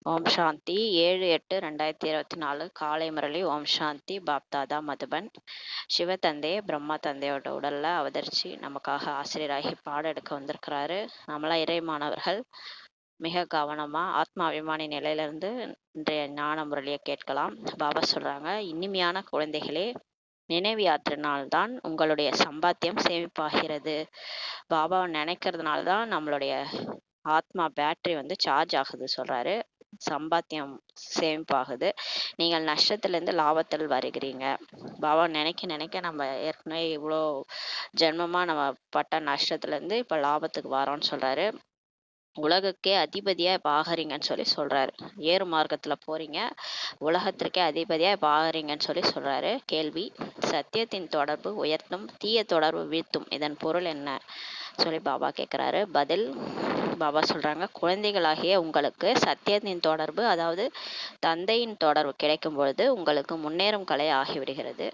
ஓம் சாந்தி 7/8/2024 காலை முரளி. ஓம் சாந்தி. பாப்தாதா மதுபன். சிவதந்தை பிரம்மா தந்தையோட உடல்ல அவதரிச்சு நமக்காக ஆசிரியராகி பாடம் எடுக்க வந்திருக்கிறாரு. நம்மளாம் இறை மாணவர்கள் மிக கவனமா ஆத்மாபிமானி நிலையிலிருந்து இன்றைய ஞான முரளியை கேட்கலாம். பாபா சொல்றாங்க, இனிமையான குழந்தைகளே, நினைவு யாத்திரையினால்தான் உங்களுடைய சம்பாத்தியம் சேமிப்பாகிறது. பாபாவை நினைக்கிறதுனால தான் நம்மளுடைய ஆத்மா பேட்டரி சார்ஜ் ஆகுது சொல்றாரு. சம்பாத்தியம் சேமிப்பாகுது. நீங்கள் நஷ்டத்திலிருந்து லாபத்தில் வருகிறீங்க. பாபா நினைக்க நினைக்க நம்ம ஏற்கனவே இவ்வளோ ஜென்மமா நம்ம பட்ட நஷ்டத்திலிருந்து இப்ப லாபத்துக்கு வரோம்னு சொல்றாரு. உலகுக்கே அதிபதியா இப்ப ஆகிறீங்கன்னு சொல்றாரு. ஏறு மார்க்கத்துல போறீங்க, உலகத்திற்கே அதிபதியா இப்ப ஆகிறீங்கன்னு சொல்றாரு. கேள்வி: சத்தியத்தின் தொடர்பு உயர்த்தும், தீய தொடர்பு வீழ்த்தும். இதன் பொருள் என்ன பாபா கேட்குறாரு. பதில்: பாபா சொல்றாங்க, குழந்தைகளாகிய உங்களுக்கு சத்தியத்தின் தொடர்பு, அதாவது தந்தையின் தொடர்பு கிடைக்கும் பொழுது உங்களுக்கு முன்னேறும் கலை ஆகிவிடுகிறது.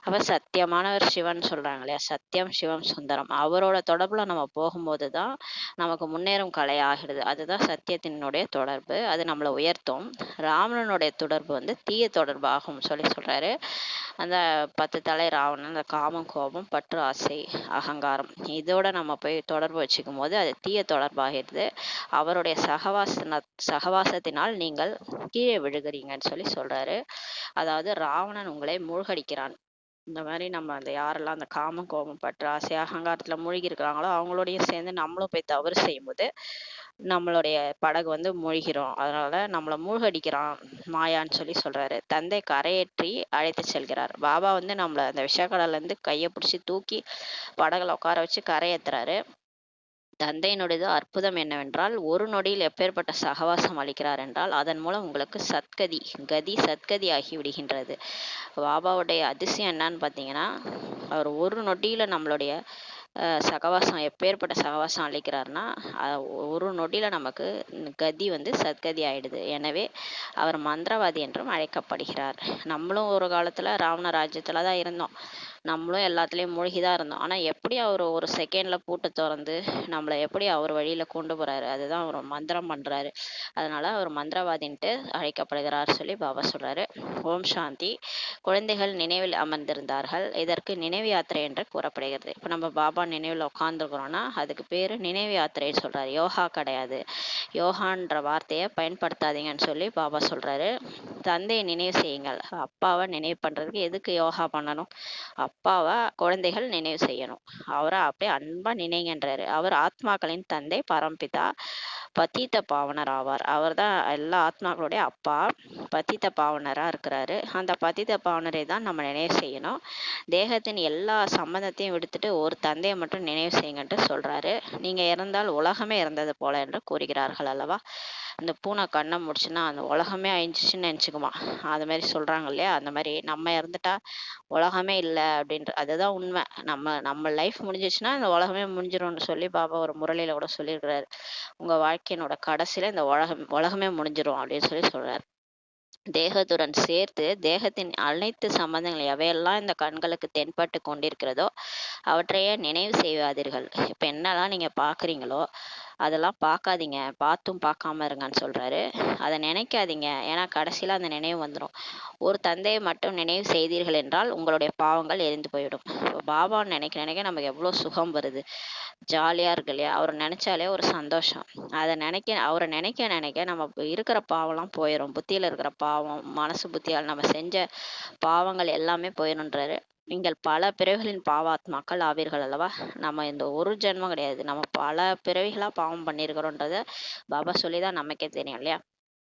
அப்ப சத்தியமானவர் சிவன் சொல்றாங்க இல்லையா, சத்தியம் சிவம் சுந்தரம், அவரோட தொடர்புல நம்ம போகும்போது தான் நமக்கு முன்னேறும் கலை ஆகிடுது. அதுதான் சத்தியத்தினுடைய தொடர்பு, அது நம்மளை உயர்த்தும். ராவணனுடைய தொடர்பு தீய தொடர்பு ஆகும் சொல்றாரு. அந்த 10 தலை ராவணன், அந்த காமம், கோபம், பற்று, ஆசை, அகங்காரம், இதோட நம்ம போய் தொடர்பு வச்சுக்கும் போது அது தீய தொடர்பாகிறது. அவருடைய சகவாசத்தினால் நீங்கள் கீழே விழுகிறீங்கன்னு சொல்றாரு. அதாவது ராவணன் உங்களை மூழ்கடிக்கிறான். இந்த மாதிரி நம்ம யாரெல்லாம் அந்த காமம், கோபம், பற்று, ஆசை, அகங்காரத்துல மூழ்கி இருக்கிறாங்களோ அவங்களோடையும் சேர்ந்து நம்மளும் போய் தவறு செய்யும் போது நம்மளுடைய படகு மூழ்கிறோம். அதனால நம்மளை மூழ்கடிக்கிறான் மாயான்னு சொல்றாரு. தந்தை கரையேற்றி அழைத்து செல்கிறார். பாபா நம்மளை அந்த விஷக்கடல்ல இருந்து கையை பிடிச்சி தூக்கி படகுல உட்கார வச்சு கரையேத்துறாரு. தந்தையினுடையது அற்புதம் என்னவென்றால், ஒரு நொடியில் எப்பேற்பட்ட சகவாசம் அளிக்கிறார் என்றால், அதன் மூலம் உங்களுக்கு சத்கதி ஆகி விடுகின்றது. பாபாவுடைய அதிசயம் என்னன்னு பார்த்தீங்கன்னா, அவர் ஒரு நொடியில நம்மளுடைய சகவாசம், எப்பேற்பட்ட சகவாசம் அளிக்கிறாருன்னா, ஒரு நொடியில நமக்கு கதி சத்கதி ஆயிடுது. எனவே அவர் மந்திரவாதி என்றும் அழைக்கப்படுகிறார். நம்மளும் ஒரு காலத்துல ராவண ராஜ்யத்துல தான் இருந்தோம். நம்மளும் எல்லாத்துலேயும் மூழ்கிதான் இருந்தோம். ஆனால் எப்படி அவர் ஒரு செகண்டில் பூட்டை திறந்து நம்மளை எப்படி அவர் வழியில் கொண்டு போகிறாரு, அதுதான் அவர் மந்திரம் பண்ணுறாரு. அதனால் அவர் மந்திரவாதின்ட்டு அழைக்கப்படுகிறார் பாபா சொல்கிறாரு. ஓம் சாந்தி. குழந்தைகள் நினைவில் அமர்ந்திருந்தார்கள். இதற்கு நினைவு யாத்திரை என்று கூறப்படுகிறது. இப்போ நம்ம பாபா நினைவில் உட்காந்துருக்கிறோன்னா அதுக்கு பேர் நினைவு யாத்திரைன்னு சொல்கிறார். யோகா கிடையாது. யோகான்ற வார்த்தையை பயன்படுத்தாதீங்கன்னு பாபா சொல்கிறாரு. தந்தையை நினைவு செய்யுங்கள். அப்பாவை நினைவு பண்ணுறதுக்கு எதுக்கு யோகா பண்ணணும்? அப்பாவை குழந்தைகள் நினைவு செய்யணும். அவரை அப்படியே அன்பா நினைங்கன்றாரு. அவர் ஆத்மாக்களின் தந்தை, பரம்பிதா, பதீத்த பாவனர் ஆவார். அவர் தான் எல்லா ஆத்மாக்களுடைய அப்பா, பதீத்த பாவனரா இருக்கிறாரு. அந்த பதீத்த பாவனரை தான் நம்ம நினைவு செய்யணும். தேகத்தின் எல்லா சம்பந்தத்தையும் விடுத்துட்டு ஒரு தந்தையை மட்டும் நினைவு செய்யுங்கன்ட்டு சொல்றாரு. நீங்க இறந்தால் உலகமே இறந்தது போல என்று கூறுகிறார்கள் அல்லவா. இந்த பூனை கண்ணை முடிச்சுன்னா அந்த உலகமே அழிஞ்சிச்சுன்னு நினச்சிக்குமா, அது மாதிரி சொல்றாங்க இல்லையா. அந்த மாதிரி நம்ம இறந்துட்டா உலகமே இல்லை அப்படின்ற, அதுதான் உண்மை. நம்ம லைஃப் முடிஞ்சிச்சுன்னா இந்த உலகமே முடிஞ்சிரும்னு பாபா ஒரு முரளியில கூட சொல்லியிருக்கிறாரு. உங்க வாழ்க்கையினோட கடைசியில இந்த உலகமே முடிஞ்சிரும் அப்படின்னு சொல்றாரு. தேகத்துடன் சேர்த்து தேகத்தின் அனைத்து சம்பந்தங்கள் எவையெல்லாம் இந்த கண்களுக்கு தென்பட்டு கொண்டிருக்கிறதோ அவற்றையே நினைவு செய்யாதீர்கள். இப்ப என்னெல்லாம் நீங்க பாக்குறீங்களோ அதெல்லாம் பார்க்காதீங்க, பார்த்தும் பார்க்காம இருங்கன்னு சொல்றாரு. அதை நினைக்காதீங்க, ஏன்னா கடைசியில அந்த நினைவு வந்துடும். ஒரு தந்தையை மட்டும் நினைவு செய்தீர்கள் என்றால் உங்களுடைய பாவங்கள் எரிந்து போயிடும். பாபான்னு நினைக்க நினைக்க நமக்கு எவ்வளோ சுகம் வருது, ஜாலியா இருக்கு இல்லையா. அவரை நினைச்சாலே ஒரு சந்தோஷம். அதை அவரை நினைக்க நினைக்க நம்ம இருக்கிற பாவம்லாம் போயிடும். புத்தியில இருக்கிற பாவம், மனசு புத்தியால் நம்ம செஞ்ச பாவங்கள் எல்லாமே போயிடும்ன்றாரு. நீங்கள் பல பிறவிகளின் பாவாத்மாக்கள் ஆவீர்கள் அல்லவா. நம்ம இந்த ஒரு ஜென்மம் கிடையாது, நம்ம பல பிறவிகளா பாவம் பண்ணியிருக்கிறோன்றத பாபா சொல்லிதான் நமக்கே தெரியும் இல்லையா.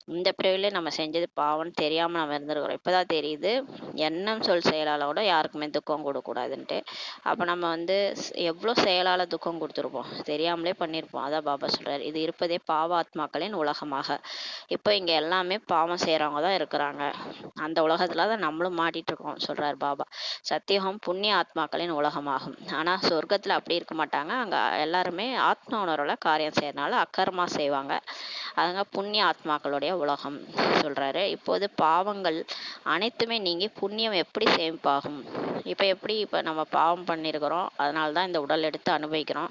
இந்த பிறவிலே நம்ம செஞ்சது பாவம்னு தெரியாம நம்ம இருந்திருக்கிறோம். இப்பதான் தெரியுது எண்ணம் சொல் செயலால கூட யாருக்குமே துக்கம் கொடுக்கூடாதுன்ட்டு. அப்ப நம்ம எவ்வளோ செயலால துக்கம் கொடுத்துருப்போம், தெரியாமலே பண்ணியிருப்போம். அதான் பாபா சொல்றாரு, இது இருப்பதே பாவாத்மாக்களின் உலகமாக. இப்போ இங்க எல்லாமே பாவம் செய்யறவங்க தான் இருக்கிறாங்க. அந்த உலகத்துலதான் நம்மளும் மாட்டிட்டு இருக்கோம் சொல்றாரு பாபா. சத்தியகம் புண்ணிய ஆத்மாக்களின் உலகமாகும். ஆனா சொர்க்கத்துல அப்படி இருக்க மாட்டாங்க. அங்க எல்லாருமே ஆத்ம உணர்வுல காரியம் செய்யறதுனால அக்கர்மா செய்வாங்க. அதுங்க புண்ணிய ஆத்மாக்களுடைய உலகம் சொல்றாரு. இப்போது பாவங்கள் அனைத்துமே நீங்கி புண்ணியம் எப்படி சேமிப்பாகும்? இப்ப நம்ம பாவம் பண்ணியிருக்கிறோம், அதனாலதான் இந்த உடல் எடுத்து அனுபவிக்கிறோம்,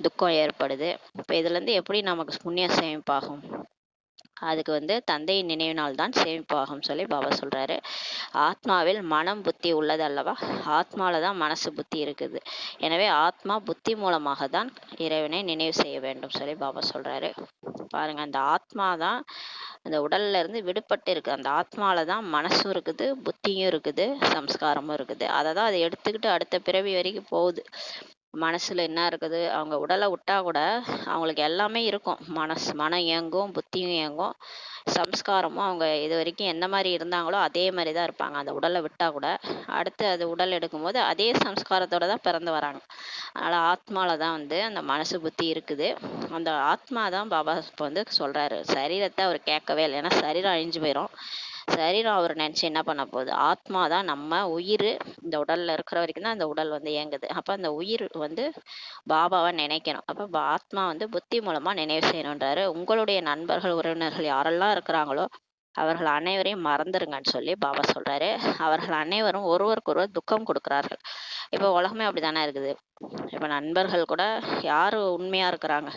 துக்கம் ஏற்படுது. இப்ப இதுல இருந்து எப்படி நமக்கு புண்ணியம் சேமிப்பாகும்? அதுக்கு வந்து தந்தையின் நினைவினால் தான் சேமிப்பாகும் சொல்லி பாபா சொல்றாரு. ஆத்மாவில் மனம் புத்தி உள்ளது அல்லவா, ஆத்மால தான் மனசு புத்தி இருக்குது. எனவே ஆத்மா புத்தி மூலமாக தான் இறைவனை நினைவு செய்ய வேண்டும் சொல்லி பாபா சொல்றாரு. பாருங்க, அந்த ஆத்மா தான் அந்த உடல்ல இருந்து விடுபட்டு இருக்கு. அந்த ஆத்மால தான் மனசும் இருக்குது, புத்தியும் இருக்குது, சம்ஸ்காரமும் இருக்குது. அதை தான் அதை எடுத்துக்கிட்டு அடுத்த பிறவி வரைக்கும் போகுது. மனசுல என்ன இருக்குது, அவங்க உடலை விட்டா கூட அவங்களுக்கு எல்லாமே இருக்கும். மனம் இயங்கும், புத்தியும் இயங்கும், சம்ஸ்காரமும் அவங்க இது வரைக்கும் எந்த மாதிரி இருந்தாங்களோ அதே மாதிரி தான் இருப்பாங்க. அந்த உடலை விட்டா கூட அடுத்து அது உடல் எடுக்கும்போது அதே சம்ஸ்காரத்தோட தான் பிறந்து வராங்க. அதனால ஆத்மால தான் வந்து அந்த மனசு புத்தி இருக்குது. அந்த ஆத்மா தான் பாபா இப்போ வந்து சொல்றாரு. சரீரத்தை அவர் கேட்கவே இல்லை, ஏன்னா சரீரம் அழிஞ்சு போயிடும். சரீரம் அவர் நினைச்சு என்ன பண்ண போகுது, ஆத்மா தான் நம்ம உயிர். இந்த உடல்ல இருக்கிற வரைக்கும் தான் அந்த உடல் வந்து இயங்குது. அப்ப அந்த உயிர் வந்து பாபாவை நினைக்கணும். அப்ப ஆத்மா வந்து புத்தி மூலமா நினைவு செய்யணுன்றாரு. உங்களுடைய நண்பர்கள் உறவினர்கள் யாரெல்லாம் இருக்கிறாங்களோ அவர்கள் அனைவரையும் மறந்துருங்கன்னு சொல்லி பாபா சொல்றாரு. அவர்கள் அனைவரும் ஒருவருக்கொருவர் துக்கம் கொடுக்கிறார்கள். இப்போ உலகமே அப்படித்தானே இருக்குது. இப்போ நண்பர்கள் கூட யாரு உண்மையா இருக்கிறாங்க,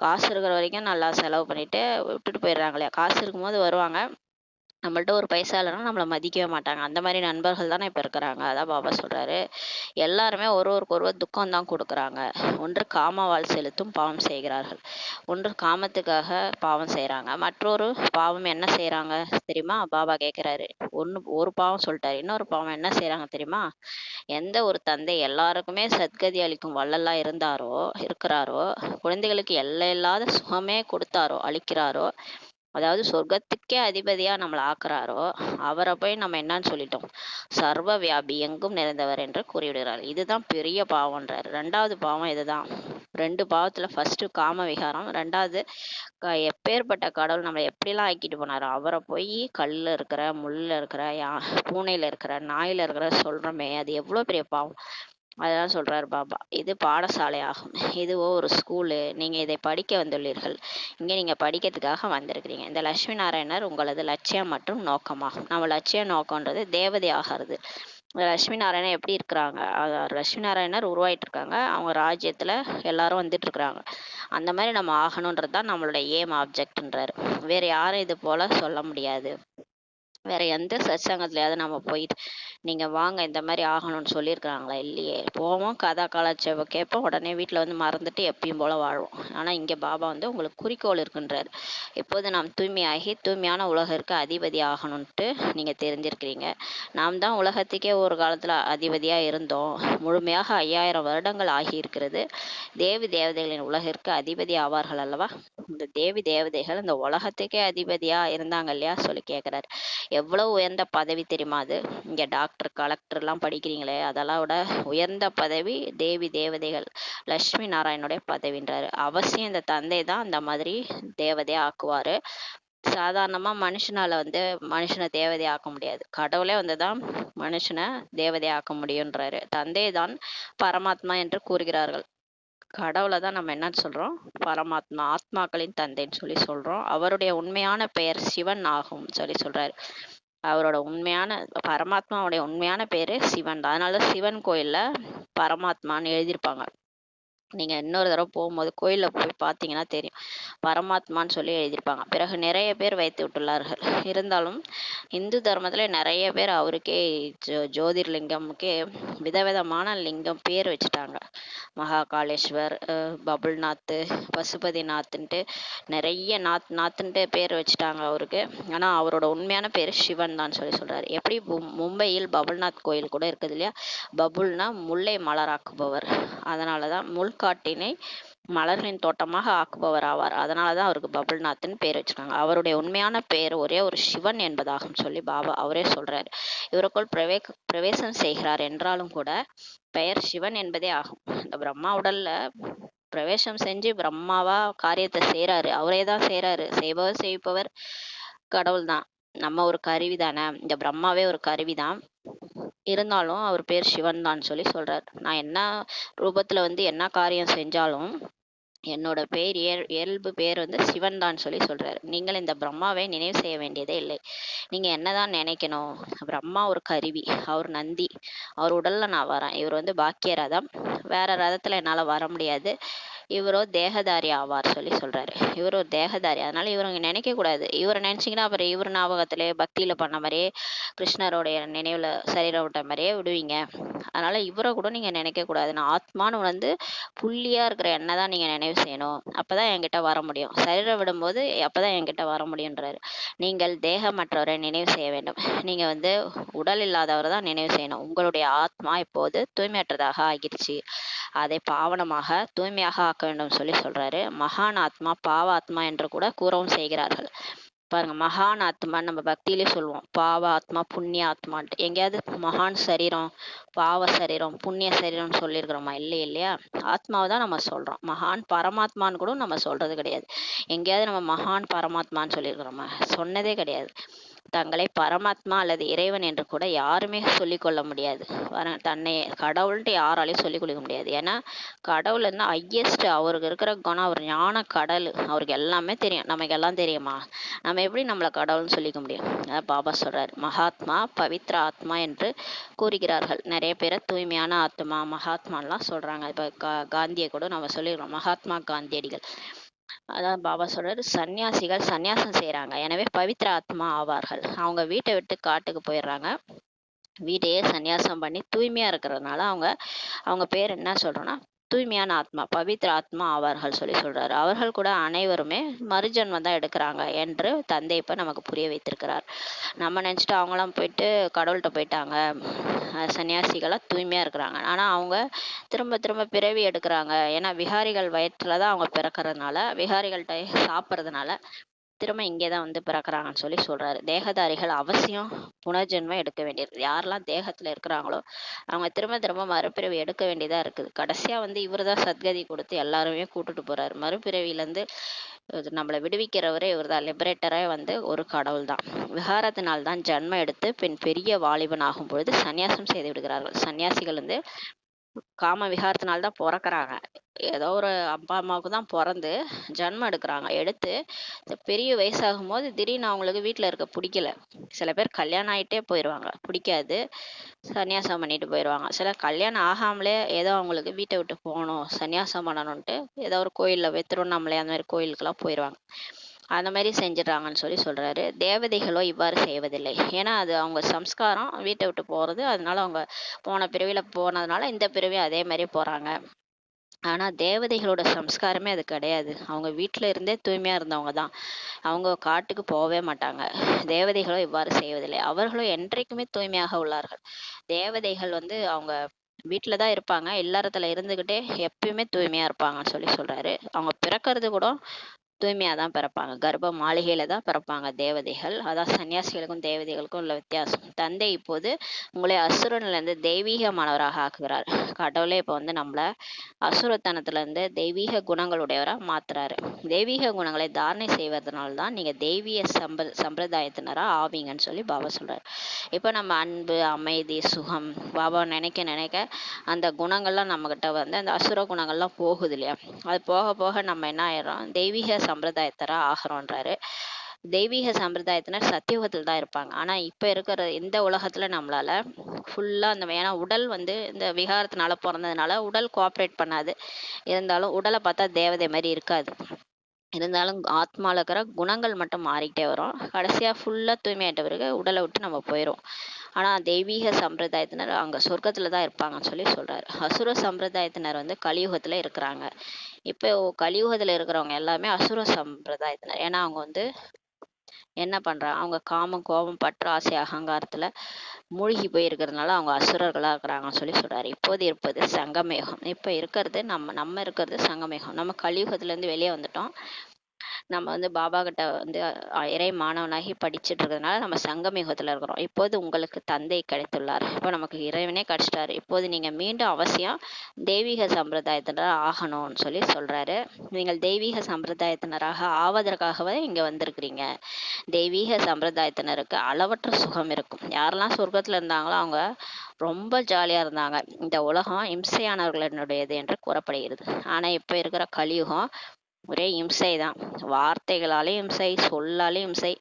காசு இருக்கிற வரைக்கும் நல்லா செலவு பண்ணிட்டு விட்டுட்டு போயிடுறாங்க இல்லையா. காசு இருக்கும்போது வருவாங்க, நம்மள்ட்ட ஒரு பைசா இல்லைன்னா நம்மளை மதிக்கவே மாட்டாங்க. அந்த மாதிரி நண்பர்கள் தானே இப்போ இருக்கிறாங்க. அதான் பாபா சொல்றாரு, எல்லாருமே ஒருவருக்கு ஒருவர் துக்கம் தான் கொடுக்குறாங்க. ஒன்று காமவாள் செலுத்தும் பாவம் செய்கிறார்கள், ஒன்று காமத்துக்காக பாவம் செய்கிறாங்க, மற்றொரு பாவம் என்ன செய்கிறாங்க தெரியுமா. பாபா கேட்குறாரு, ஒரு பாவம் சொல்லிட்டாரு, இன்னொரு பாவம் என்ன செய்கிறாங்க தெரியுமா. எந்த ஒரு தந்தை எல்லாருக்குமே சத்கதி அளிக்கும் வள்ளலா இருக்கிறாரோ, குழந்தைகளுக்கு எல்லையில்லாத சுகமே கொடுத்தாரோ அளிக்கிறாரோ, அதாவது சொர்க்கத்துக்கே அதிபதியா நம்மளை ஆக்குறாரோ, அவரை போய் நம்ம என்னன்னு சொல்லிட்டோம், சர்வ வியாபி எங்கும் நிறைந்தவர் என்று கூறிவிடுகிறார். இதுதான் பெரிய பாவம்ன்றார். ரெண்டாவது பாவம் இதுதான். 2 பாவத்துல ஃபர்ஸ்ட் காம விகாரம், ரெண்டாவது எப்பேற்பட்ட கடவுள் நம்மளை எப்படிலாம் ஆக்கிட்டு போனாரோ அவரை போய் கல்லுல இருக்கிற, முள்ளுல இருக்கிற, பூனையில இருக்கிற, நாயில இருக்கிற சொல்றோமே, அது எவ்வளவு பெரிய பாவம். அதான் சொல்றாரு பாபா. இது பாடசாலை ஆகும், இதுவோ ஒரு ஸ்கூலு. நீங்க இதை படிக்க வந்துள்ளீர்கள், இங்க நீங்க படிக்கிறதுக்காக வந்திருக்கிறீங்க. இந்த லட்சுமி நாராயணர் உங்களது லட்சியம் மற்றும் நோக்கமாகும். நம்ம லட்சிய நோக்கம்ன்றது தேவதை ஆகிறது. லட்சுமி நாராயணர் எப்படி இருக்கிறாங்க, லட்சுமி நாராயணர் உருவாயிட்டு இருக்காங்க, அவங்க ராஜ்யத்துல எல்லாரும் வந்துட்டு இருக்கிறாங்க. அந்த மாதிரி நம்ம ஆகணுன்றது தான் நம்மளோட ஏம் ஆப்ஜெக்ட்ன்றாரு. வேற யாரும் இது போல சொல்ல முடியாது. வேற எந்த சத்சங்கத்துலயாவது நம்ம போயிட்டு நீங்க வாங்க இந்த மாதிரி ஆகணும்னு சொல்லியிருக்கிறாங்களா, இல்லையே. போவோம், கதா காலட்சேபம் கேட்போம், உடனே வீட்டில் வந்து மறந்துட்டு எப்பயும் போல வாழ்வோம். ஆனா இங்க பாபா வந்து உங்களுக்கு குறிக்கோள் இருக்குன்றாரு. இப்போது நாம் தூய்மையாகி தூய்மையான உலகிற்கு அதிபதி ஆகணும்ட்டு நீங்க தெரிஞ்சிருக்கிறீங்க. நாம் தான் உலகத்துக்கே ஒரு காலத்துல அதிபதியா இருந்தோம். முழுமையாக 5000 வருடங்கள் ஆகி இருக்கிறது. தேவி தேவதைகளின் உலகிற்கு அதிபதி ஆவார்கள் அல்லவா. இந்த தேவி தேவதைகள் இந்த உலகத்துக்கே அதிபதியா இருந்தாங்க இல்லையா சொல்லி கேட்கிறாரு. எவ்வளவு உயர்ந்த பதவி தெரியுமா அது. இங்க டாக்டர் கலெக்டர் எல்லாம் படிக்கிறீங்களே, அதெல்லாம் விட உயர்ந்த பதவி தேவி தேவதைகள் லட்சுமி நாராயணனுடைய பதவின்றாரு. அவசியம் இந்த தந்தை தான் அந்த மாதிரி தேவதையா ஆக்குவாரு. சாதாரணமா மனுஷனால வந்து மனுஷனை தேவதை ஆக்க முடியாது. கடவுளே வந்துதான் மனுஷனை தேவதை ஆக்க முடியும்ன்றாரு. தந்தை தான் பரமாத்மா என்று கூறுகிறார்கள். கடவுளை தான் நம்ம என்னன்னு சொல்றோம், பரமாத்மா, ஆத்மாக்களின் தந்தைன்னு சொல்லி சொல்றோம். அவருடைய உண்மையான பெயர் சிவன் ஆகும் சொல்லி சொல்றாரு. அவரோட உண்மையான பரமாத்மாவுடைய உண்மையான பேரு சிவன் தான். அதனால சிவன் கோயில்ல பரமாத்மான்னு எழுதியிருப்பாங்க. நீங்க இன்னொரு தடவை போகும்போது கோயில்ல போய் பார்த்தீங்கன்னா தெரியும், பரமாத்மான்னு சொல்லி எழுதியிருப்பாங்க. பிறகு நிறைய பேர் வைத்து விட்டுள்ளார்கள். இருந்தாலும் இந்து தர்மத்துல நிறைய பேர் அவருக்கே ஜோதிர்லிங்கமுக்கே விதவிதமான லிங்கம் பேர் வச்சுட்டாங்க. மகாகாளேஸ்வர், பபுல்நாத், பசுபதிநாத்ன்ட்டு நிறைய நாத்துன்ட்டு பேர் வச்சுட்டாங்க அவருக்கு. ஆனா அவரோட உண்மையான பேர் சிவன் தான் சொல்லி சொல்றாரு. எப்படி மும்பையில் பபுல்நாத் கோயில் கூட இருக்குது இல்லையா. பபுல்னா முல்லை மலராக்குபவர், அதனாலதான் முள்காட்டினை மலர்களின் தோட்டமாக ஆக்குபவர் ஆவார். அதனாலதான் அவருக்கு பபுல்நாத்னு பேர் வச்சிருக்காங்க. அவருடைய உண்மையான பேர் ஒரே ஒரு சிவன் என்பதாகும் சொல்லி பாபா அவரே சொல்றாரு. இவருக்குள் பிரவேசம் செய்கிறார் என்றாலும் கூட பெயர் சிவன் என்பதே ஆகும். இந்த பிரம்மா உடல்ல பிரவேசம் செஞ்சு பிரம்மாவா காரியத்தை செய்யறாரு, அவரே தான் செய்யறாரு. செய்பவர் செய்ப்பவர் கடவுள் தான். நம்ம ஒரு கருவி தானே, இந்த பிரம்மாவே ஒரு கருவிதான். இருந்தாலும் அவர் பேர் சிவன் தான் சொல்லி சொல்றாரு. நான் என்ன ரூபத்துல வந்து என்ன காரியம் செஞ்சாலும் என்னோட பேர் இயல்பு பேர் வந்து சிவன் தான் சொல்லி சொல்றாரு. நீங்கள் இந்த பிரம்மாவை நினைவு செய்ய வேண்டியதே இல்லை. நீங்க என்னதான் நினைக்கணும், பிரம்மா ஒரு கருவி, அவர் நந்தி, அவர் உடல்ல நான் வரேன். இவர் வந்து பாக்கிய ரதம், வேற ரதத்துல என்னால வர முடியாது. இவரோ தேகதாரி ஆவார் சொல்லி சொல்றாரு. இவர் ஒரு தேகதாரி, அதனால இவங்க நினைக்க கூடாது. இவரை நினைச்சீங்கன்னா அப்புறம் இவர் ஞாபகத்திலே பக்தியில பண்ண மாதிரியே கிருஷ்ணருடைய நினைவுல சரீரம் விட்ட மாதிரியே விடுவீங்க. அதனால இவரை கூட நீங்க நினைக்க கூடாது. நான் ஆத்மான்னு உணர்ந்து புள்ளியா இருக்கிற எண்ணெய் தான் நீங்க நினைவு செய்யணும். அப்பதான் என்கிட்ட வர முடியும். சரீரம் விடும்போது அப்பதான் என்கிட்ட வர முடியுன்றாரு. நீங்கள் தேகமற்றவரை நினைவு செய்ய வேண்டும். நீங்க உடல் இல்லாதவரை தான் நினைவு செய்யணும். உங்களுடைய ஆத்மா இப்போது தூய்மையற்றதாக ஆகிடுச்சு. அதை பாவனமாக தூய்மையாக ஆக்க வேண்டும் சொல்லி சொல்றாரு. மகான் ஆத்மா பாவாத்மா என்று கூட கூறவும் செய்கிறார்கள். பாருங்க, மகான் ஆத்மான்னு நம்ம பக்தியிலே சொல்லுவோம். பாவ ஆத்மா புண்ணிய ஆத்மான்ட்டு. எங்கேயாவது மகான் சரீரம் பாவ சரீரம் புண்ணிய சரீரம்னு சொல்லியிருக்கிறோமா? இல்லையா? ஆத்மாவை தான் நம்ம சொல்றோம். மகான் பரமாத்மான்னு கூட நம்ம சொல்றது கிடையாது. எங்கேயாவது நம்ம மகான் பரமாத்மான்னு சொல்லியிருக்கிறோமா? சொன்னதே கிடையாது. தங்களை பரமாத்மா அல்லது இறைவன் என்று கூட யாருமே சொல்லிக்கொள்ள முடியாது. தன்னை கடவுள்ன்ட்டு யாராலையும் சொல்லிக் கொள்ள முடியாது. ஏன்னா கடவுள் ஹையஸ்ட். அவருக்கு இருக்கிற குணம், அவர் ஞான கடல். அவருக்கு எல்லாமே தெரியும். நமக்கு எல்லாம் தெரியுமா? நம்ம எப்படி நம்மளை கடவுள்னு சொல்லிக்க முடியும்? அதான் பாபா சொல்றாரு, மகாத்மா பவித்ர ஆத்மா என்று கூறுகிறார்கள். நிறைய பேரை தூய்மையான ஆத்மா மகாத்மான்லாம் சொல்றாங்க. இப்ப காந்தியை கூட நம்ம சொல்லிடுறோம், மகாத்மா காந்தியடிகள். அதான் பாபா சொல்றாரு, சன்னியாசிகள் சன்னியாசம் செய்யறாங்க, எனவே பவித்ர ஆத்மா ஆவார்கள். அவங்க வீட்டை விட்டு காட்டுக்கு போயிடுறாங்க. வீட்டையே சன்னியாசம் பண்ணி தூய்மையா இருக்கிறதுனால அவங்க பேர் என்ன சொல்றோம்னா தூய்மையான ஆத்மா பவித்ர ஆத்மா ஆவார்கள் சொல்லி சொல்றாரு. அவர்கள் கூட அனைவருமே மறுஜன்மம் தான் எடுக்கிறாங்க என்று தந்தை இப்ப நமக்கு புரிய வைத்திருக்கிறார். நம்ம நினைச்சிட்டு அவங்களாம் போயிட்டு கடவுள்கிட்ட போயிட்டாங்க, சன்னியாசிகளா தூய்மையா இருக்கிறாங்க. ஆனா அவங்க திரும்ப திரும்ப பிறவி எடுக்கிறாங்க. ஏன்னா விகாரிகள் வயிற்றுலதான் அவங்க பிறக்கிறதுனால, விகாரிகள்கிட்ட சாப்பிட்றதுனால திரும்ப இங்கேதான் பிறக்கிறாங்கன்னு சொல்லி சொல்றாரு. தேகதாரிகள் அவசியம் புனர்ஜென்மம் எடுக்க வேண்டியது. யாரெல்லாம் தேகத்துல இருக்கிறாங்களோ அவங்க திரும்ப திரும்ப மறுபிறவி எடுக்க வேண்டியதா இருக்குது. கடைசியா இவர் தான் சத்கதி கொடுத்து எல்லாருமே கூட்டுட்டு போறாரு. மறுபிறவியில இருந்து நம்மளை விடுவிக்கிறவரே இவர் தான். லிபரேட்டரே ஒரு கடவுள் தான். விகாரத்தினால் தான் ஜன்மம் எடுத்து பின் பெரிய வாலிபன் ஆகும் பொழுது சன்னியாசம் செய்து விடுகிறார்கள். சன்னியாசிகள் காம விகாரத்தினால்தான் பிறக்கிறாங்க. ஏதோ ஒரு அப்பா அம்மாவுக்கு தான் பிறந்து ஜன்மம் எடுக்கிறாங்க. எடுத்து பெரிய வயசாகும் போது திடீர்னு அவங்களுக்கு வீட்டில் இருக்க பிடிக்கல. சில பேர் கல்யாணம் ஆகிட்டே போயிடுவாங்க, பிடிக்காது, சன்னியாசம் பண்ணிட்டு போயிடுவாங்க. சில கல்யாணம் ஆகாமலே ஏதோ அவங்களுக்கு வீட்டை விட்டு போகணும் சன்னியாசம் பண்ணணும்ன்ட்டு ஏதோ ஒரு கோயிலில் திருவண்ணாமலை அந்த மாதிரி கோயிலுக்கெல்லாம் போயிடுவாங்க. அந்த மாதிரி செஞ்சிடறாங்கன்னு சொல்லி சொல்றாரு. தேவதைகளோ இவ்வாறு செய்வதில்லை. ஏன்னா அது அவங்க சம்ஸ்காரம், வீட்டை விட்டு போறது. அதனால அவங்க போன பிறவியில போனதுனால இந்த பிறவி அதே மாதிரி போறாங்க. ஆனா தேவதைகளோட சம்ஸ்காரமே அது கிடையாது. அவங்க வீட்டுல இருந்தே தூய்மையா இருந்தவங்க தான். அவங்க காட்டுக்கு போகவே மாட்டாங்க. தேவதைகளோ இவ்வாறு செய்வதில்லை. அவர்களும் என்றைக்குமே தூய்மையாக உள்ளார்கள். தேவதைகள் அவங்க வீட்டுலதான் இருப்பாங்க, இல்லறத்துல இருந்துகிட்டே எப்பயுமே தூய்மையா இருப்பாங்கன்னு சொல்லி சொல்றாரு. அவங்க பிறக்கிறது கூட தூய்மையா தான் பிறப்பாங்க. கர்ப்ப மாளிகையில தான் பிறப்பாங்க தேவதைகள். அதான் சன்னியாசிகளுக்கும் தேவதைகளுக்கும் உள்ள வித்தியாசம். தந்தை இப்போது உங்களை அசுரன்ல இருந்து தெய்வீகமானவராக ஆக்குகிறார். கடவுளே இப்ப நம்மள அசுரத்தனத்துல இருந்து தெய்வீக குணங்களுடையவரா மாத்துறாரு. தெய்வீக குணங்களை தாரணை செய்வதனால தான் நீங்க தெய்வீக சம்பிரதாயத்தினரா ஆவீங்கன்னு சொல்லி பாபா சொல்றாரு. இப்ப நம்ம அன்பு, அமைதி, சுகம் பாபா நினைக்க நினைக்க அந்த குணங்கள்லாம் நம்ம கிட்ட அந்த அசுர குணங்கள்லாம் போகுது இல்லையா? அது போக போக நம்ம என்ன ஆயிடுறோம், தெய்வீக சம்பிரதாயத்தரா ஆகிறோன்றாரு. தெய்வீக சம்பிரதாயத்தினர் சத்தியுகத்தில் தான் இருப்பாங்க. ஆனா இப்ப இருக்கிற இந்த உலகத்துல நம்மளால ஃபுல்லா ஏன்னா உடல் இந்த விகாரத்தினால பிறந்ததுனால உடல் கோஆப்ரேட் பண்ணாது. இருந்தாலும் உடலை பார்த்தா தேவதை மாதிரி இருக்காது. இருந்தாலும் ஆத்மால இருக்கிற குணங்கள் மட்டும் மாறிக்கிட்டே வரும். கடைசியா ஃபுல்லா தூய்மையாயிட்ட பிறகு உடலை விட்டு நம்ம போயிடும். ஆனா தெய்வீக சம்பிரதாயத்தினர் அங்க சொர்க்கத்துல தான் இருப்பாங்கன்னு சொல்லி சொல்றாரு. அசுர சம்பிரதாயத்தினர் கலியுகத்துல இருக்கிறாங்க. இப்போ கலியுகத்துல இருக்கிறவங்க எல்லாமே அசுர சம்பிரதாயத்தினர். ஏன்னா அவங்க என்ன பண்றாங்க, அவங்க காமம், கோபம், பற்று, ஆசை, அகங்காரத்துல மூழ்கி போய் இருக்கிறதுனால அவங்க அசுரர்களா இருக்கிறாங்கன்னு சொல்லி சொல்றாரு. இப்போது இருப்பது சங்கமேகம். இப்ப இருக்கிறது நம்ம இருக்கிறது சங்கமேகம். நம்ம கலியுகத்துல இருந்து வெளியே வந்துட்டோம். நம்ம பாபா கிட்ட இறை மாணவனாகி படிச்சுட்டு இருக்கிறதுனால நம்ம சங்கமயுகத்துல இருக்கிறோம். இப்போது உங்களுக்கு தந்தை கிடைத்துள்ளார். இப்போ நமக்கு இறைவனே கிடைச்சிட்டாரு. இப்போது நீங்க மீண்டும் அவசியம் தெய்வீக சம்பிரதாயத்தினர் ஆகணும்னு சொல்லி சொல்றாரு. நீங்கள் தெய்வீக சம்பிரதாயத்தினராக ஆவதற்காகவே இங்க வந்திருக்கிறீங்க. தெய்வீக சம்பிரதாயத்தினருக்கு அளவற்ற சுகம் இருக்கும். யாரெல்லாம் சொர்க்கத்துல இருந்தாங்களோ அவங்க ரொம்ப ஜாலியா இருந்தாங்க. இந்த உலகம் இம்சையானவர்களுடையது என்று கூறப்படுகிறது. ஆனா இப்ப இருக்கிற கலியுகம் ஒரே இம்சை தான். வார்த்தைகளாலே இம்சை, சொல்லாலே இம்சை,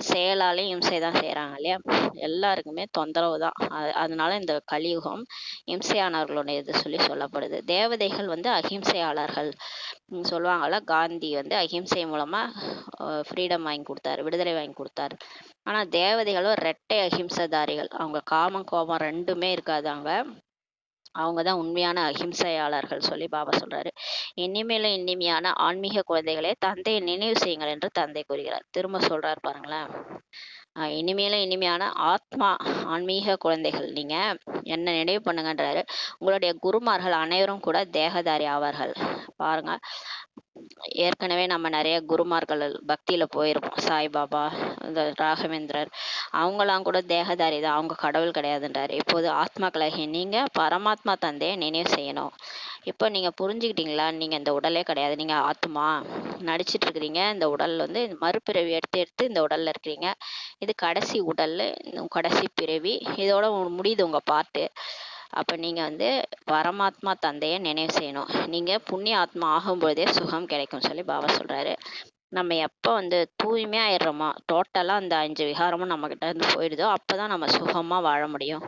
செயலாலையும் இம்சை தான் செய்கிறாங்க இல்லையா. எல்லாருக்குமே தொந்தரவு தான். அதனால இந்த கலியுகம் இம்சையானவர்களுடையது சொல்லப்படுது. தேவதைகள் வந்து அஹிம்சையாளர்கள். சொல்லுவாங்கள்ல, காந்தி வந்து அஹிம்சை மூலமாக ஃப்ரீடம் வாங்கி கொடுத்தாரு, விடுதலை வாங்கி கொடுத்தாரு. ஆனால் தேவதைகளும் ரெட்டை அஹிம்சைதாரிகள். அவங்க காமம் கோபம் ரெண்டுமே இருக்காது. அவங்க தான் உண்மையான அஹிம்சையாளர்கள் சொல்லி பாபா சொல்றாரு. இனிமேலும் இனிமையான ஆன்மீக குழந்தைகளே, தந்தையை நினைவு செய்யுங்கள் என்று தந்தை கூறுகிறார். திரும்ப சொல்றாரு பாருங்களேன். இனிமேலும் இனிமையான ஆத்மா ஆன்மீக குழந்தைகள், நீங்க என்ன நினைவு பண்ணுங்கன்றாரு. உங்களுடைய குருமார்கள் அனைவரும் கூட தேகதாரி ஆவார்கள். பாருங்க, ஏற்கனவே நம்ம நிறைய குருமார்கள் பக்தியில போயிருப்போம். சாய்பாபா, இந்த ராகவேந்திரர், அவங்களாம் கூட தேகதாரி தான், அவங்க கடவுள் கிடையாதுன்றாரு. இப்போது ஆத்மாக்களாகி நீங்க பரமாத்மா தந்தையை நினைவு செய்யணும். இப்போ நீங்க புரிஞ்சுக்கிட்டீங்களா? நீங்க இந்த உடலே கிடையாது, நீங்க ஆத்மா நடிச்சிட்டு இருக்கிறீங்க. இந்த உடல் வந்து மறுபிறவி எடுத்து எடுத்து இந்த உடல்ல இருக்கிறீங்க. இது கடைசி உடல், கடைசி பிறவி, இதோட முடியுது உங்க பாட்டு. அப்போ நீங்கள் வந்து பரமாத்மா தந்தையை நினைவு செய்யணும். நீங்கள் புண்ணிய ஆத்மா ஆகும்பொழுதே சுகம் கிடைக்கும் சொல்லி பாபா சொல்கிறாரு. நம்ம எப்போ வந்து தூய்மையாக ஆயிடுறோமோ, டோட்டலாக அந்த 5 விகாரமும் நம்மக்கிட்ட இருந்து போயிடுதோ, அப்போ தான் நம்ம சுகமாக வாழ முடியும்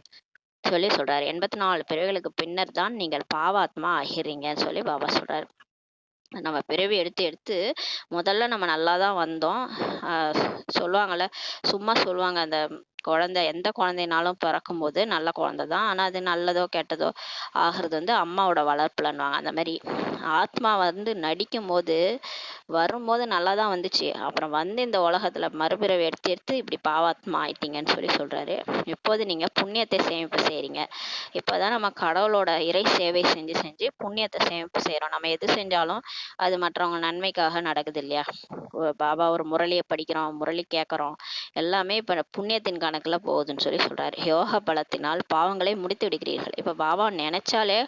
சொல்லி சொல்கிறாரு. 84 பிறவிகளுக்கு பின்னர் தான் நீங்கள் பாவாத்மா ஆகிறீங்கன்னு சொல்லி பாபா சொல்கிறாரு. நம்ம பிறவி எடுத்து எடுத்து முதல்ல நம்ம நல்லா தான் வந்தோம். சொல்லுவாங்கள்ல, சும்மா சொல்லுவாங்க, அந்த குழந்தை எந்த குழந்தைனாலும் பிறக்கும்போது நல்ல குழந்தை தான், ஆனால் அது நல்லதோ கெட்டதோ ஆகிறது வந்து அம்மாவோட வளர்ப்புலன்னுவாங்க. அந்த மாதிரி ஆத்மா வந்து நடிக்கும் போது வரும்போது நல்லா தான் வந்துச்சு. அப்புறம் வந்து இந்த உலகத்தில் மறுபிறவை எடுத்து எடுத்து இப்படி பாவாத்மா ஆயிட்டீங்கன்னு சொல்லி சொல்கிறாரு. இப்போது நீங்கள் புண்ணியத்தை சேமிப்பு செய்கிறீங்க. இப்போ தான் நம்ம கடவுளோட இறை சேவை செஞ்சு செஞ்சு புண்ணியத்தை சேமிப்பு செய்கிறோம். நம்ம எது செஞ்சாலும் அது மற்றவங்க நன்மைக்காக நடக்குது இல்லையா. பாபா ஒரு முரளியை படிக்கிறோம், முரளி கேட்குறோம், எல்லாமே இப்போ புண்ணியத்தின் கணக்கில் போகுதுன்னு சொல்லி சொல்கிறாரு. யோக பலத்தினால் பாவங்களை முடித்து விடுகிறீர்கள். இப்போ பாபா நினைச்சாலே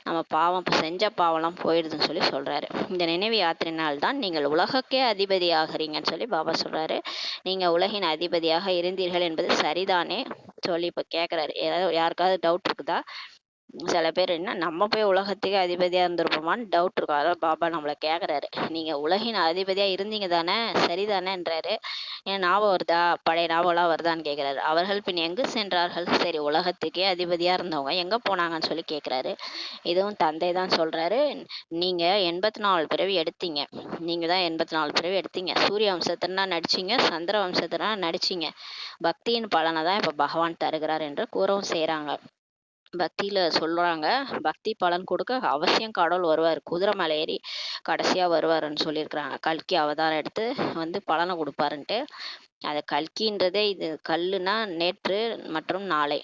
நம்ம பாவம் செஞ்ச பாவம்லாம் போயிடுதுன்னு சொல்லி சொல்கிறாரு. இந்த நினைவு யாத்திரையினால் தான் நீங்கள் உலகக்கே அதிபதி ஆகிறீங்கன்னு சொல்லி பாபா சொல்கிறாரு. நீங்கள் உலகின் அதிபதியாக இருந்தீர்கள் என்பது சரிதானே சொல்லி இப்போ கேட்குறாரு. யாருக்காவது டவுட் இருக்குதா? சில பேர் என்ன, நம்ம போய் உலகத்துக்கு அதிபதியாக இருந்திருப்போமான்னு டவுட் இருக்கும். அதான் பாபா நம்மளை கேட்குறாரு, நீங்கள் உலகின் அதிபதியாக இருந்தீங்க தானே, சரிதானேன்றாரு. ஏன் ஞாபகம் வருதா, பழைய ஞாபகம்லாம் வருதான்னு கேட்குறாரு. அவர்கள் பின் எங்கு சென்றார்கள்? சரி, உலகத்துக்கே அதிபதியாக இருந்தவங்க எங்கே போனாங்கன்னு சொல்லி கேட்குறாரு. இதுவும் தந்தை தான் சொல்கிறாரு. நீங்கள் 84 பிறவி எடுத்தீங்க, நீங்கள் தான் 84 பிறவி எடுத்தீங்க. சூரிய வம்சத்தினா நடிச்சிங்க, சந்திர வம்சத்தினா நடிச்சிங்க. பக்தியின் பலனை தான் இப்போ பகவான் தருகிறார் என்று கூறவும் செய்கிறாங்க. பக்தியில சொல்றாங்க, பக்தி பலன் கொடுக்க அவசியம் கடவுள் வருவார், குதிரை மேலே ஏறி கடைசியா வருவாருன்னு சொல்லியிருக்கிறாங்க. கல்கி அவதாரம் எடுத்து வந்து பலனை கொடுப்பாருன்ட்டு. அது கல்கின்றதே, இது கல்லுனா நேற்று மற்றும் நாளை,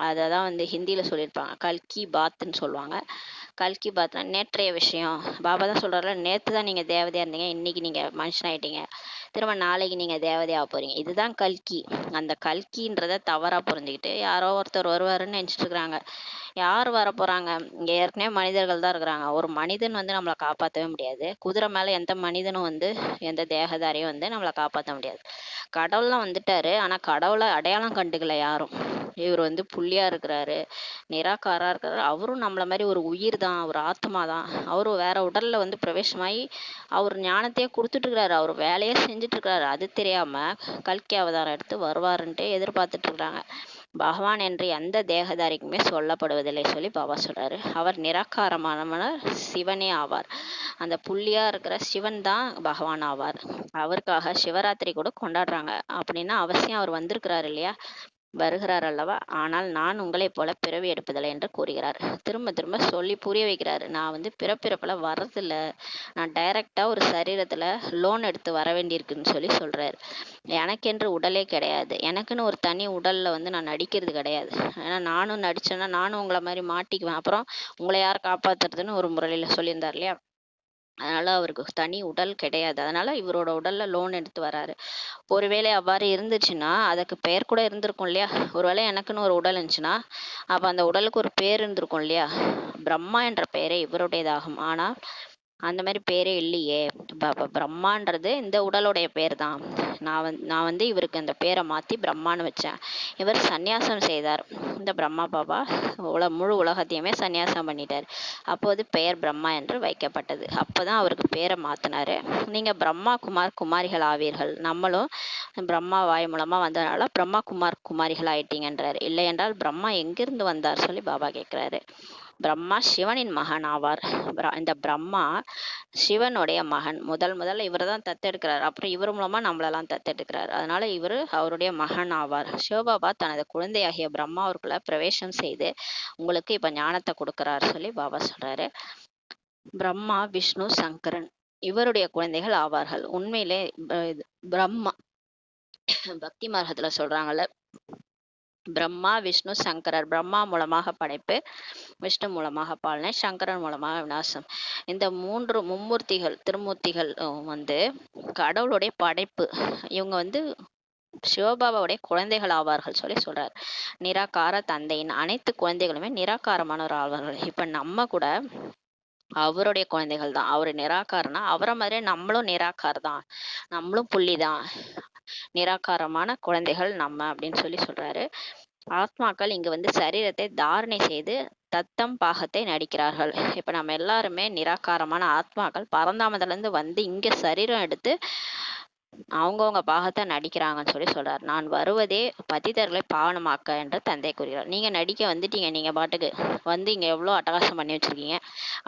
அதை தான் வந்து ஹிந்தியில் சொல்லியிருப்பாங்க. கல்கி பாத்துன்னு சொல்லுவாங்க. கல்கி பாத்னா நேற்றைய விஷயம். பாபா தான் சொல்கிறாருல, நேற்று தான் நீங்கள் தேவதையாக இருந்தீங்க, இன்னைக்கு நீங்கள் மனுஷனாயிட்டீங்க, திரும்ப நாளைக்கு நீங்கள் தேவதையாக போகிறீங்க. இதுதான் கல்கி. அந்த கல்கின்றதை தவறாக புரிஞ்சுக்கிட்டு யாரோ ஒருத்தர் வருவாருன்னு நினச்சிட்டு இருக்கிறாங்க. யார் வர போகிறாங்க? இங்கே ஏற்கனவே மனிதர்கள் தான் இருக்கிறாங்க. ஒரு மனிதன் வந்து நம்மளை காப்பாற்றவே முடியாது. குதிரை மேலே எந்த மனிதனும் வந்து எந்த தேகதாரியும் வந்து நம்மளை காப்பாற்ற முடியாது. கடவுள்லாம் வந்துட்டாரு, ஆனால் கடவுளை அடையாளம் கண்டுக்கல யாரும். இவர் வந்து புள்ளியாக இருக்கிறாரு, நிராகாரா இருக்கிறாரு. அவரும் நம்மள மாதிரி ஒரு உயிர் தான், ஒரு ஆத்மா தான். அவரும் வேற உடல்ல வந்து பிரவேசமாகி அவர் ஞானத்தையே கொடுத்துட்டு இருக்கிறாரு, அவர் வேலையே செஞ்சுட்டு இருக்கிறாரு. அது தெரியாம கல்கி அவதாரம் எடுத்து வருவாருன்ட்டு எதிர்பார்த்துட்டு இருக்கிறாங்க. பகவான் என்று எந்த தேகதாரிக்குமே சொல்லப்படுவதில்லை சொல்லி பாபா சொல்றாரு. அவர் நிராகாரமானவர், சிவனே ஆவார். அந்த புள்ளியா இருக்கிற சிவன் தான் பகவான் ஆவார். அவருக்காக சிவராத்திரி கூட கொண்டாடுறாங்க. அப்படின்னா அவசியம் அவர் வந்திருக்கிறாரு இல்லையா, வருகிறார் அல்லவா. ஆனால் நான் உங்களைப் போல பிறவி எடுப்பதில்லை என்று கூறுகிறார். திரும்ப திரும்ப சொல்லி புரிய வைக்கிறாரு. நான் வந்து பிறப்பிறப்பில் வர்றதில்ல, நான் டைரக்டா ஒரு சரீரத்துல லோன் எடுத்து வர வேண்டியிருக்குன்னு சொல்லி சொல்றாரு. எனக்கென்று உடலே கிடையாது, எனக்குன்னு ஒரு தனி உடல்ல வந்து நான் நடிக்கிறது கிடையாது. ஏன்னா நானும் நடிச்சேன்னா நானும் உங்களை மாதிரி மாட்டிக்குவேன், அப்புறம் உங்களை யார் காப்பாத்துறதுன்னு ஒரு முறையில சொல்லியிருந்தார் இல்லையா. அதனால அவருக்கு தனி உடல் கிடையாது. அதனால இவரோட உடல்ல லோன் எடுத்து வராரு. ஒருவேளை அவ்வாறு இருந்துச்சுன்னா அதுக்கு பெயர் கூட இருந்திருக்கும் இல்லையா. ஒருவேளை எனக்குன்னு ஒரு உடல் இருந்துச்சுன்னா அப்ப அந்த உடலுக்கு ஒரு பேர் இருந்திருக்கும் இல்லையா. பிரம்மா என்ற பெயரே இவருடையதாகும். ஆனால் அந்த மாதிரி பேரே இல்லையே. பிரம்மான்றது இந்த உடலுடைய பேர் தான். நான் வந்து இவருக்கு அந்த பேரை மாற்றி பிரம்மான்னு வச்சேன். இவர் சந்நியாசம் செய்தார். இந்த பிரம்மா பாபா முழு உலகத்தையுமே சந்நியாசம் பண்ணிட்டார். அப்போது பெயர் பிரம்மா என்று வைக்கப்பட்டது. அப்போதான் அவருக்கு பேரை மாற்றினாரு. நீங்கள் பிரம்மா குமார் குமாரிகள் ஆவீர்கள். நம்மளும் பிரம்மா வாய் மூலமாக வந்ததுனால பிரம்மா குமார் குமாரிகள் ஆயிட்டீங்கன்றார். இல்லை என்றால் பிரம்மா எங்கிருந்து வந்தார் சொல்லி பாபா கேட்குறாரு. பிரம்மா சிவனின் மகன் ஆவார். இந்த பிரம்மா சிவனுடைய மகன். முதல்ல இவர் தான் தத்தெடுக்கிறார். அப்புறம் இவர் மூலமா நம்மளெல்லாம் தத்தெடுக்கிறார். அதனால இவர் அவருடைய மகன் ஆவார். சிவபாபா தனது குழந்தையாகிய பிரம்மாவுக்குள்ள பிரவேசம் செய்து உங்களுக்கு இப்ப ஞானத்தை கொடுக்கிறார் சொல்லி பாபா சொல்றாரு. பிரம்மா விஷ்ணு சங்கரன் இவருடைய குழந்தைகள் ஆவார்கள். உண்மையிலே பிரம்மா பக்தி மார்க்கத்துல சொல்றாங்கல்ல, பிரம்மா விஷ்ணு சங்கரர். பிரம்மா மூலமாக படைப்பு, விஷ்ணு மூலமாக பாலனை, சங்கரன் மூலமாக விநாசம். இந்த மூன்று மும்மூர்த்திகள் திருமூர்த்திகள் வந்து கடவுளுடைய படைப்பு. இவங்க வந்து சிவபாபாவுடைய குழந்தைகள் ஆவார்கள் சொல்லி சொல்றார். நிராகார தந்தையின் அனைத்து குழந்தைகளுமே நிராகாரமானவர் ஆவார்கள். இப்ப நம்ம கூட அவருடைய குழந்தைகள் தான். அவரு நிராகாரனா அவரை மாதிரியே நம்மளும் நிராகார் தான், நம்மளும் புள்ளி தான், நிராகாரமான குழந்தைகள் நம்ம அப்படின்னு சொல்லி சொல்றாரு. ஆத்மாக்கள் இங்கு வந்து சரீரத்தை தாரணை செய்து தத்தம் பாகத்தை நடிக்கிறார்கள். இப்ப நம்ம எல்லாருமே நிராகாரமான ஆத்மாக்கள் பரந்தாமத்துல இருந்து வந்து இங்க சரீரம் எடுத்து அவங்கவுங்க பாகத்தை நடிக்கிறாங்கன்னு சொல்லி சொல்றார். நான் வருவதே பதிதர்களை பாவனமாக்க என்று தந்தை கூறுகிறார். நீங்க நடிக்க வந்துட்டீங்க. நீங்க பாட்டுக்கு வந்து இங்க எவ்வளவு அட்டகாசம் பண்ணி வச்சிருக்கீங்க.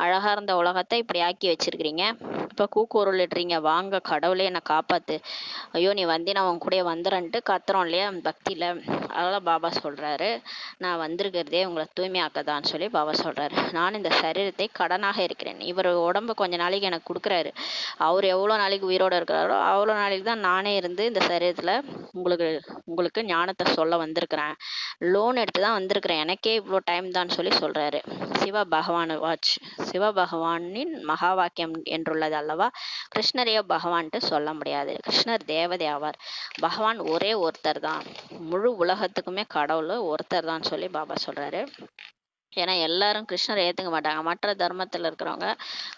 அழகா இருந்த உலகத்தை இப்படி ஆக்கி வச்சிருக்கிறீங்க. இப்ப கூக்குரலிடுறீங்க, வாங்க கடவுளே என்னை காப்பாத்து, ஐயோ நீ வந்து நான் உன் கூட வந்துறன்ட்டு கத்துறோம் இல்லையா பக்தியில. அதெல்லாம் பாபா சொல்றாரு, நான் வந்திருக்கிறதே உங்களை தூய்மையாக்கதான்னு சொல்லி பாபா சொல்றாரு. நான் இந்த சரீரத்தை கடனாக இருக்கிறேன். இவர் உடம்பு கொஞ்ச நாளைக்கு எனக்கு கொடுக்குறாரு. அவர் எவ்வளவு நாளைக்கு உயிரோட இருக்கிறாரோ அவ்வளவு நாளைக்கு தான் நானே இருந்து இந்த சரீரத்துல உங்களுக்கு ஞானத்தை சொல்ல வந்திருக்கிறேன். லோன் எடுத்து தான் வந்திருக்கிறேன். எனக்கே இவ்வளோ டைம் தான் சொல்லி சொல்றாரு. சிவ பகவான் வாட்ச். சிவ பகவானின் மகா வாக்கியம் என்றுள்ளது அல்லவா. கிருஷ்ணரையோ பகவான்ட்டு சொல்ல முடியாது. கிருஷ்ணர் தேவதை ஆவார். பகவான் ஒரே ஒருத்தர் தான். முழு உலகத்துக்குமே கடவுள் ஒருத்தர் தான் சொல்லி பாபா சொல்றாரு. ஏன்னா எல்லாரும் கிருஷ்ணரை ஏத்துக்க மாட்டாங்க. மற்ற தர்மத்துல இருக்கிறவங்க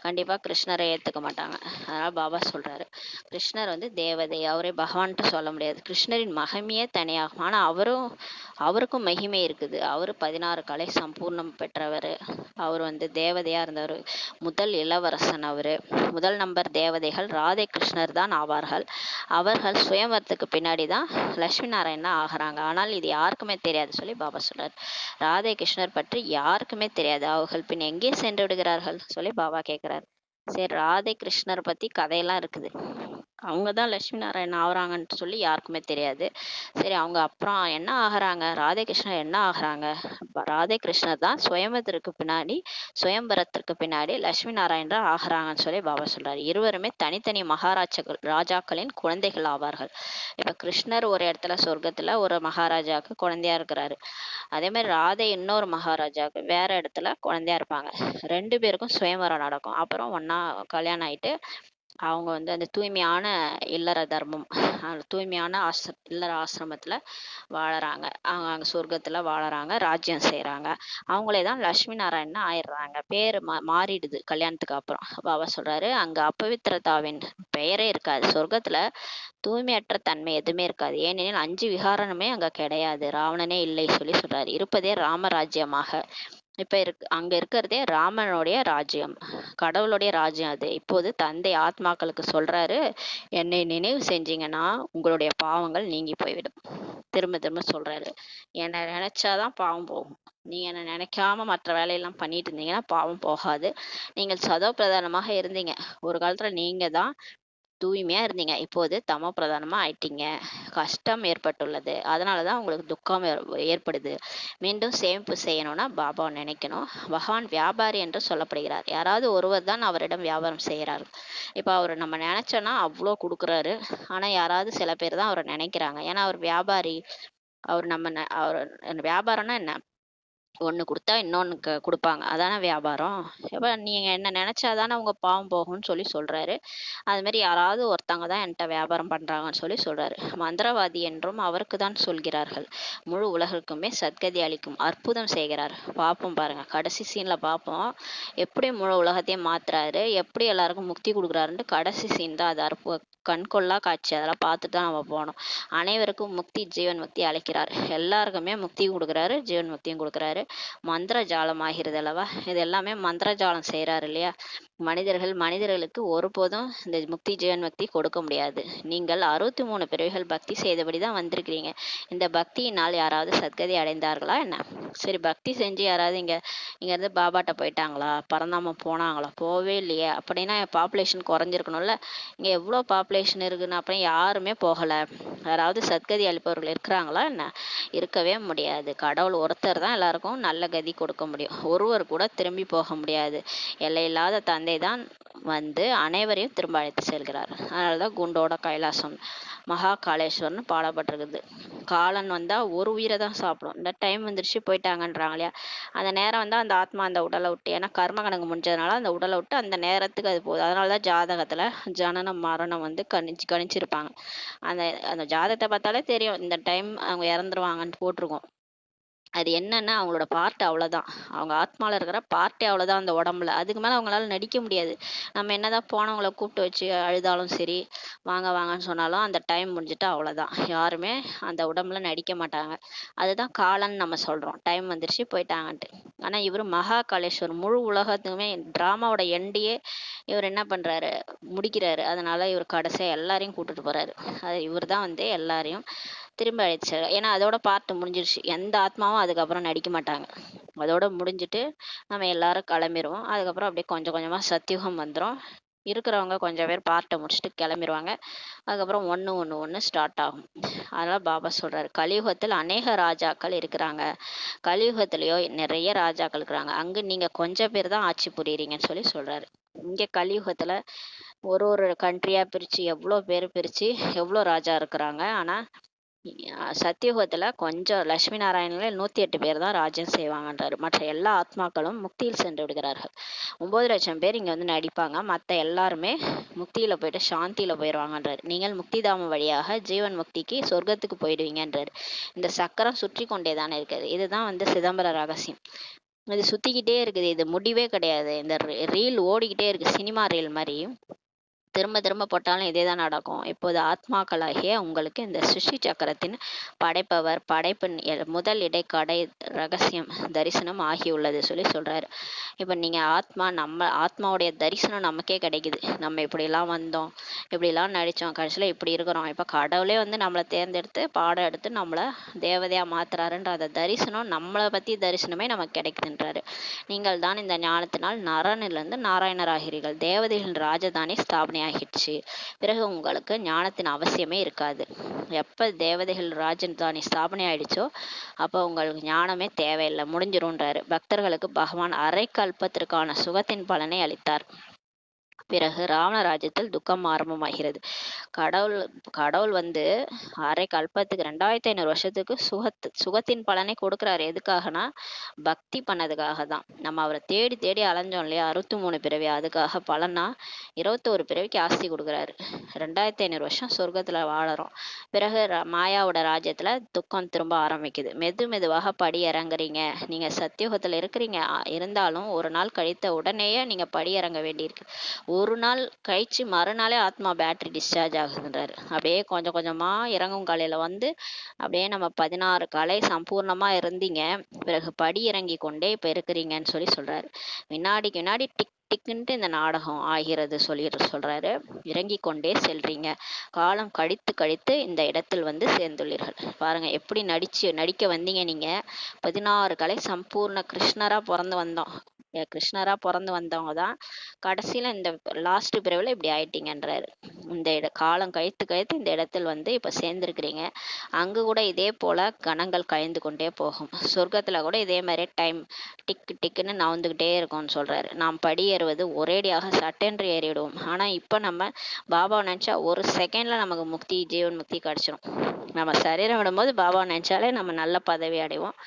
கண்டிப்பா கிருஷ்ணரை ஏத்துக்க மாட்டாங்க. அதனால பாபா சொல்றாரு, கிருஷ்ணர் வந்து தேவதை, அவரே பகவான்ட்டு சொல்ல முடியாது. கிருஷ்ணரின் மகிமையே தனியாகும். ஆனா அவருக்கும் மகிமை இருக்குது. அவரு 16 கலை சம்பூர்ணம் பெற்றவர். அவர் வந்து தேவதையா இருந்தவர். முதல் இளவரசன் அவரு. முதல் நம்பர் தேவதைகள் ராதே கிருஷ்ணர் தான் ஆவார்கள். அவர்கள் சுயம்பரத்துக்கு பின்னாடி தான் லட்சுமி நாராயணா ஆகிறாங்க. ஆனால் இது யாருக்குமே தெரியாது சொல்லி பாபா சொல்றாரு. ராதே கிருஷ்ணர் பற்றி யாருக்குமே தெரியாது. அவர்கள் பின் எங்கே சென்று விடுகிறார்கள் சொல்லி பாபா கேட்கிறார். சரி, ராதே கிருஷ்ணர் பத்தி கதையெல்லாம் இருக்குது. அவங்கதான் லட்சுமி நாராயணன் ஆகுறாங்கன்னு சொல்லி யாருக்குமே தெரியாது. சரி, அவங்க அப்புறம் என்ன ஆகுறாங்க, ராதே கிருஷ்ணர் என்ன ஆகுறாங்க? ராதே கிருஷ்ணர் தான் சுயம்பரத்திற்கு பின்னாடி லட்சுமி நாராயணர் ஆகுறாங்கன்னு சொல்லி பாபா சொல்றாரு. இருவருமே தனித்தனி ராஜாக்களின் குழந்தைகள் ஆவார்கள். இப்ப கிருஷ்ணர் ஒரு இடத்துல சொர்க்கத்துல ஒரு மகாராஜாவுக்கு குழந்தையா இருக்கிறாரு. அதே மாதிரி ராதை இன்னொரு மகாராஜாவுக்கு வேற இடத்துல குழந்தையா இருப்பாங்க. 2 பேருக்கும் சுயம்பரம் நடக்கும். அப்புறம் ஒன்னா கல்யாணம் ஆயிட்டு அவங்க வந்து அந்த தூய்மையான இல்லற தர்மம், தூய்மையான இல்லற ஆசிரமத்துல வாழறாங்க. அவங்க அங்க சொர்க்கத்துல வாழறாங்க, ராஜ்யம் செய்யறாங்க. அவங்களே தான் லட்சுமி நாராயணன் ஆயிடுறாங்க. பேரு மாறிடுது கல்யாணத்துக்கு அப்புறம். பாபா சொல்றாரு, அங்க அப்பவித்திரதாவின் பெயரே இருக்காது. சொர்க்கத்துல தூய்மையற்ற தன்மை எதுவுமே இருக்காது. ஏனெனில் 5 விகாரமே அங்க கிடையாது. ராவணனே இல்லை சொல்லி சொல்றாரு. இருப்பதே ராமராஜ்யமாக. இப்ப அங்க இருக்கிறதே ராமனுடைய ராஜ்யம், கடவுளுடைய ராஜ்யம் அது. இப்போது தந்தை ஆத்மாக்களுக்கு சொல்றாரு, என்னை நினைவு செஞ்சீங்கன்னா உங்களுடைய பாவங்கள் நீங்கி போய்விடும். திரும்ப திரும்ப சொல்றாரு, என்னை நினைச்சாதான் பாவம் போகும். நீங்க என்ன நினைக்காம மற்ற வேலையெல்லாம் பண்ணிட்டு இருந்தீங்கன்னா பாவம் போகாது. நீங்கள் சதோ பிரதானமாக இருந்தீங்க. ஒரு காலத்துல நீங்க தான் தூய்மையா இருந்தீங்க. இப்போது தமோ பிரதானமா ஆயிட்டீங்க. கஷ்டம் ஏற்பட்டுள்ளது. அதனாலதான் உங்களுக்கு துக்கம் ஏற்படுது. மீண்டும் சேமிப்பு செய்யணும்னா பாபாவை நினைக்கணும். பகவான் வியாபாரி என்று சொல்லப்படுகிறார். யாராவது ஒருவர் தான் அவரிடம் வியாபாரம் செய்கிறார். இப்ப அவர் நம்ம நினைச்சோன்னா அவ்வளோ கொடுக்குறாரு. ஆனா யாராவது சில பேர் தான் அவரை நினைக்கிறாங்க. ஏன்னா அவர் வியாபாரி. அவர் வியாபாரம்னா என்ன, ஒண்ணு குடுத்தா இன்னொன்னுக்கு குடுப்பாங்க. அதானே வியாபாரம். அப்ப நீங்க என்ன நெனச்சா தானே உங்க பாவம் போகும்ன்னு சொல்றாரு. அது மாரி யாராவது ஒருத்தவங்க தான் என்ட்ட வியாபாரம் பண்றாங்கன்னு சொல்றாரு. மந்திரவாதி என்றும் அவருக்கு தான் சொல்கிறார்கள். முழு உலகிற்குமே சத்கதி அளிக்கும் அற்புதம் செய்கிறார். பார்ப்போம் பாருங்க. கடைசி சீன்ல பார்ப்போம். எப்படி முழு உலகத்தையும் மாத்துறாரு, எப்படி எல்லாருக்கும் முக்தி குடுக்குறாருன்ட்டு கடைசி சீன் தான் அது. கண்கொள்ளா காட்சி. அதெல்லாம் பார்த்துட்டு தான் நம்ம போனோம். அனைவருக்கும் முக்தி, ஜீவன் முக்தி அளிக்கிறார். எல்லாருக்குமே முக்தி குடுக்குறாரு, ஜீவன் முக்தியும் குடுக்குறாரு. மந்திர ஜாலம் ஆகிறது அல்லவா? இது எல்லாமே மந்திர ஜாலம் செய்றாரு இல்லையா? மனிதர்களுக்கு ஒருபோதும் இந்த முக்தி, ஜீவன் முக்தி கொடுக்க முடியாது. நீங்கள் 63 பிறவிகள் பக்தி செய்தபடி தான் வந்திருக்கிறீங்க. இந்த பக்தியினால் யாராவது சத்கதி அடைந்தார்களா என்ன? சரி, பக்தி செஞ்சு யாராவது இங்கேருந்து பாபாட்ட போயிட்டாங்களா? பரந்தாமம் போனாங்களா? போகவே இல்லையே. அப்படின்னா பாப்புலேஷன் குறைஞ்சிருக்கணும்ல. இங்கே எவ்வளோ பாப்புலேஷன் இருக்குன்னு அப்புறம் யாருமே போகலை. யாராவது சத்கதி அளிப்பவர்கள் இருக்கிறாங்களா என்ன? இருக்கவே முடியாது. கடவுள் ஒருத்தர் தான் எல்லாருக்கும் நல்ல கதி கொடுக்க முடியும். ஒருவர் கூட திரும்பி போக முடியாது. எல்லையில்லாத தந்தை தான் வந்து அனைவரையும் திரும்ப அழைத்து செல்கிறார். அதனாலதான் குண்டோட கைலாசம் மகா காளேஸ்வரன் பாடப்பட்டிருக்குது. காலன் வந்தா ஒரு உயிரை தான் சாப்பிடும். இந்த டைம் வந்துருச்சு போயிட்டாங்கன்றாங்க இல்லையா? அந்த நேரம் வந்தா அந்த ஆத்மா அந்த உடலை விட்டு, ஏன்னா கர்ம கணக்கு முடிஞ்சதுனால அந்த உடலை விட்டு அந்த நேரத்துக்கு அது போகுது. அதனாலதான் ஜாதகத்துல ஜனனம் மரணம் வந்து கணிச்சிருப்பாங்க. அந்த அந்த ஜாதகத்தை பார்த்தாலே தெரியும் இந்த டைம் அவங்க இறந்துருவாங்கன்னு போட்டிருக்கோம். அது என்னன்னா அவங்களோட பார்ட் அவ்வளோதான். அவங்க ஆத்மாவில் இருக்கிற பார்ட்டே அவ்வளோதான் அந்த உடம்புல. அதுக்கு மேலே அவங்களால நடிக்க முடியாது. நம்ம என்னதான் போனவங்கள கூப்பிட்டு வச்சு அழுதாலும் சரி, வாங்க வாங்கன்னு சொன்னாலும் அந்த டைம் முடிஞ்சுட்டா அவ்வளோதான். யாருமே அந்த உடம்புல நடிக்க மாட்டாங்க. அதுதான் காலன்னு நம்ம சொல்கிறோம். டைம் வந்துருச்சு போயிட்டாங்கன்ட்டு. ஆனால் இவர் மகா காளேஸ்வர் முழு உலகத்துக்குமே ட்ராமாவோட எண்டையே இவர் என்ன பண்ணுறாரு, முடிக்கிறாரு. அதனால இவர் கடைசியாக எல்லாரையும் கூப்பிட்டுட்டு போகிறாரு. அது இவர் தான் வந்து எல்லாரையும் திரும்ப அழைச்சாரு. ஏன்னா அதோட பார்ட் முடிஞ்சிருச்சு. எந்த ஆத்மாவும் அதுக்கப்புறம் நடிக்க மாட்டாங்க. அதோட முடிஞ்சிட்டு நம்ம எல்லாரும் கிளம்பிடுவோம். அதுக்கப்புறம் அப்படியே கொஞ்சம் கொஞ்சமா சத்தியுகம் வந்துடும். இருக்கிறவங்க கொஞ்சம் பேர் பார்ட்டை முடிச்சுட்டு கிளம்பிடுவாங்க. அதுக்கப்புறம் ஒன்று ஸ்டார்ட் ஆகும். அதனால பாபா சொல்றாரு, கலியுகத்தில் அநேக ராஜாக்கள் இருக்கிறாங்க. கலியுகத்திலயோ நிறைய ராஜாக்கள் இருக்கிறாங்க. அங்க நீங்க கொஞ்சம் பேர் தான் ஆட்சி புரியுறீங்கன்னு சொல்றாரு. இங்க கலியுகத்துல ஒரு கண்ட்ரியா பிரிச்சு எவ்வளோ பேர் பிரிச்சு எவ்வளோ ராஜா இருக்கிறாங்க. ஆனா சத்தியுகத்துல கொஞ்சம் லட்சுமி நாராயணன்ல 108 பேர் தான் ராஜ்யம் செய்வாங்கன்றாரு. மற்ற எல்லா ஆத்மாக்களும் முக்தியில் சென்று விடுகிறார்கள். 9 லட்சம் பேர் இங்க வந்து நடிப்பாங்க. மற்ற எல்லாருமே முக்தியில போயிட்டு சாந்தியில போயிடுவாங்கன்றாரு. நீங்கள் முக்திதாம வழியாக ஜீவன் முக்திக்கு சொர்க்கத்துக்கு போயிடுவீங்கன்றாரு. இந்த சக்கரம் சுற்றி கொண்டே தானே இருக்குது. இதுதான் வந்து சிதம்பர ரகசியம். இது சுத்திக்கிட்டே இருக்குது. இது முடிவே கிடையாது. இந்த ரீல் ஓடிக்கிட்டே இருக்கு, சினிமா ரீல் மாதிரி. திரும்ப திரும்ப போட்டாலும் இதே தான் நடக்கும். இப்போது ஆத்மாக்களாகிய உங்களுக்கு இந்த சிருஷ்டி சக்கரத்தின் படைப்பவர், படைப்பின் முதல் இடைக்கடை ரகசியம் தரிசனம் ஆகியுள்ளது சொல்றாரு. இப்போ நீங்க நம்ம ஆத்மாவுடைய தரிசனம் நமக்கே கிடைக்குது. நம்ம இப்படிலாம் வந்தோம், இப்படிலாம் நடிச்சோம், கடைசியில் இப்படி இருக்கிறோம். இப்போ கடவுளே வந்து நம்மளை தேர்ந்தெடுத்து பாடம் எடுத்து நம்மளை தேவதையா மாத்துறாருன்ற அந்த தரிசனம், நம்மளை பத்தி தரிசனமே நமக்கு கிடைக்குதுன்றாரு. நீங்கள் தான் இந்த ஞானத்தினால் நரனிலிருந்து நாராயணராகிறீர்கள். தேவதைகளின் ராஜதானி ஸ்தாபனை ஆகிடுச்சு. பிறகு உங்களுக்கு ஞானத்தின் அவசியமே இருக்காது. எப்ப தேவதைகள் ராஜதானி ஸ்தாபனை ஆயிடுச்சோ அப்போ உங்களுக்கு ஞானமே தேவையில்லை, முடிஞ்சிரும்ன்றாரு. பக்தர்களுக்கு பகவான் அரை கல்பத்திற்கான சுகத்தின் பலனை அளித்தார். பிறகு ராவண ராஜ்யத்தில் துக்கம் ஆரம்பமாகிறது. கடவுள் வந்து அரை கல்பத்துக்கு 2500 வருஷத்துக்கு சுகத்தின் பலனை கொடுக்குறாரு. எதுக்காகனா பக்தி பண்ணதுக்காக தான். நம்ம அவரை தேடி தேடி அலைஞ்சோம் இல்லையா, 63 பிறவி. அதுக்காக பலனா 21 பிறவிக்கு ஆஸ்தி கொடுக்குறாரு. 2500 வருஷம் சொர்க்கத்துல வாழறோம். பிறகு மாயாவோட ராஜ்யத்துல துக்கம் திரும்ப ஆரம்பிக்குது. மெதுவாக படி இறங்குறீங்க. நீங்க சத்தியுகத்துல இருக்கிறீங்க. இருந்தாலும் ஒரு நாள் கழித்த உடனேயே நீங்க படி இறங்க வேண்டியிருக்கு. ஒரு நாள் கழிச்சு மறுநாளே ஆத்மா பேட்டரி டிஸ்சார்ஜ் ஆகுதுன்றாரு. அப்படியே கொஞ்சம் கொஞ்சமா இறங்கும் காலையில வந்து அப்படியே நம்ம 16 கலை சம்பூர்ணமா இருந்தீங்க. பிறகு படி இறங்கி கொண்டே இப்ப இருக்கிறீங்கன்னு சொல்றாரு. வினாடிக்கு வினாடி டிக் டிக்குன்ட்டு இந்த நாடகம் ஆகிறது சொல்றாரு. இறங்கி கொண்டே செல்றீங்க. காலம் கழித்து கழித்து இந்த இடத்தில் வந்து சேர்ந்துள்ளீர்கள். பாருங்க எப்படி நடிக்க வந்தீங்க நீங்க. 16 கலை சம்பூர்ண கிருஷ்ணரா பிறந்து வந்தோம். கிருஷ்ணரா பிறந்து வந்தவங்க தான் கடைசியில இந்த லாஸ்ட் பிறவில இப்படி ஆயிட்டீங்கன்றாரு. இந்த காலம் கழித்து கழித்து இந்த இடத்தில் வந்து இப்ப சேர்ந்திருக்கிறீங்க. அங்கு கூட இதே போல கணங்கள் கழிந்து கொண்டே போகும். சொர்க்கத்துல கூட இதே மாதிரி டைம் டிக்கு டிக்குன்னு நவுந்துகிட்டே இருக்கும்னு சொல்றாரு. நாம் படி ஏறுவது ஒரேடியாக சட்டென்று ஏறிடுவோம். ஆனா இப்ப நம்ம பாபாவை நினைச்சா ஒரு செகண்ட்ல நமக்கு முக்தி, ஜீவன் முக்தி கிடைச்சிடும். நம்ம சரீரம் விடும்போது பாபாவை நினைச்சாலே நம்ம நல்ல பதவி அடைவோம்.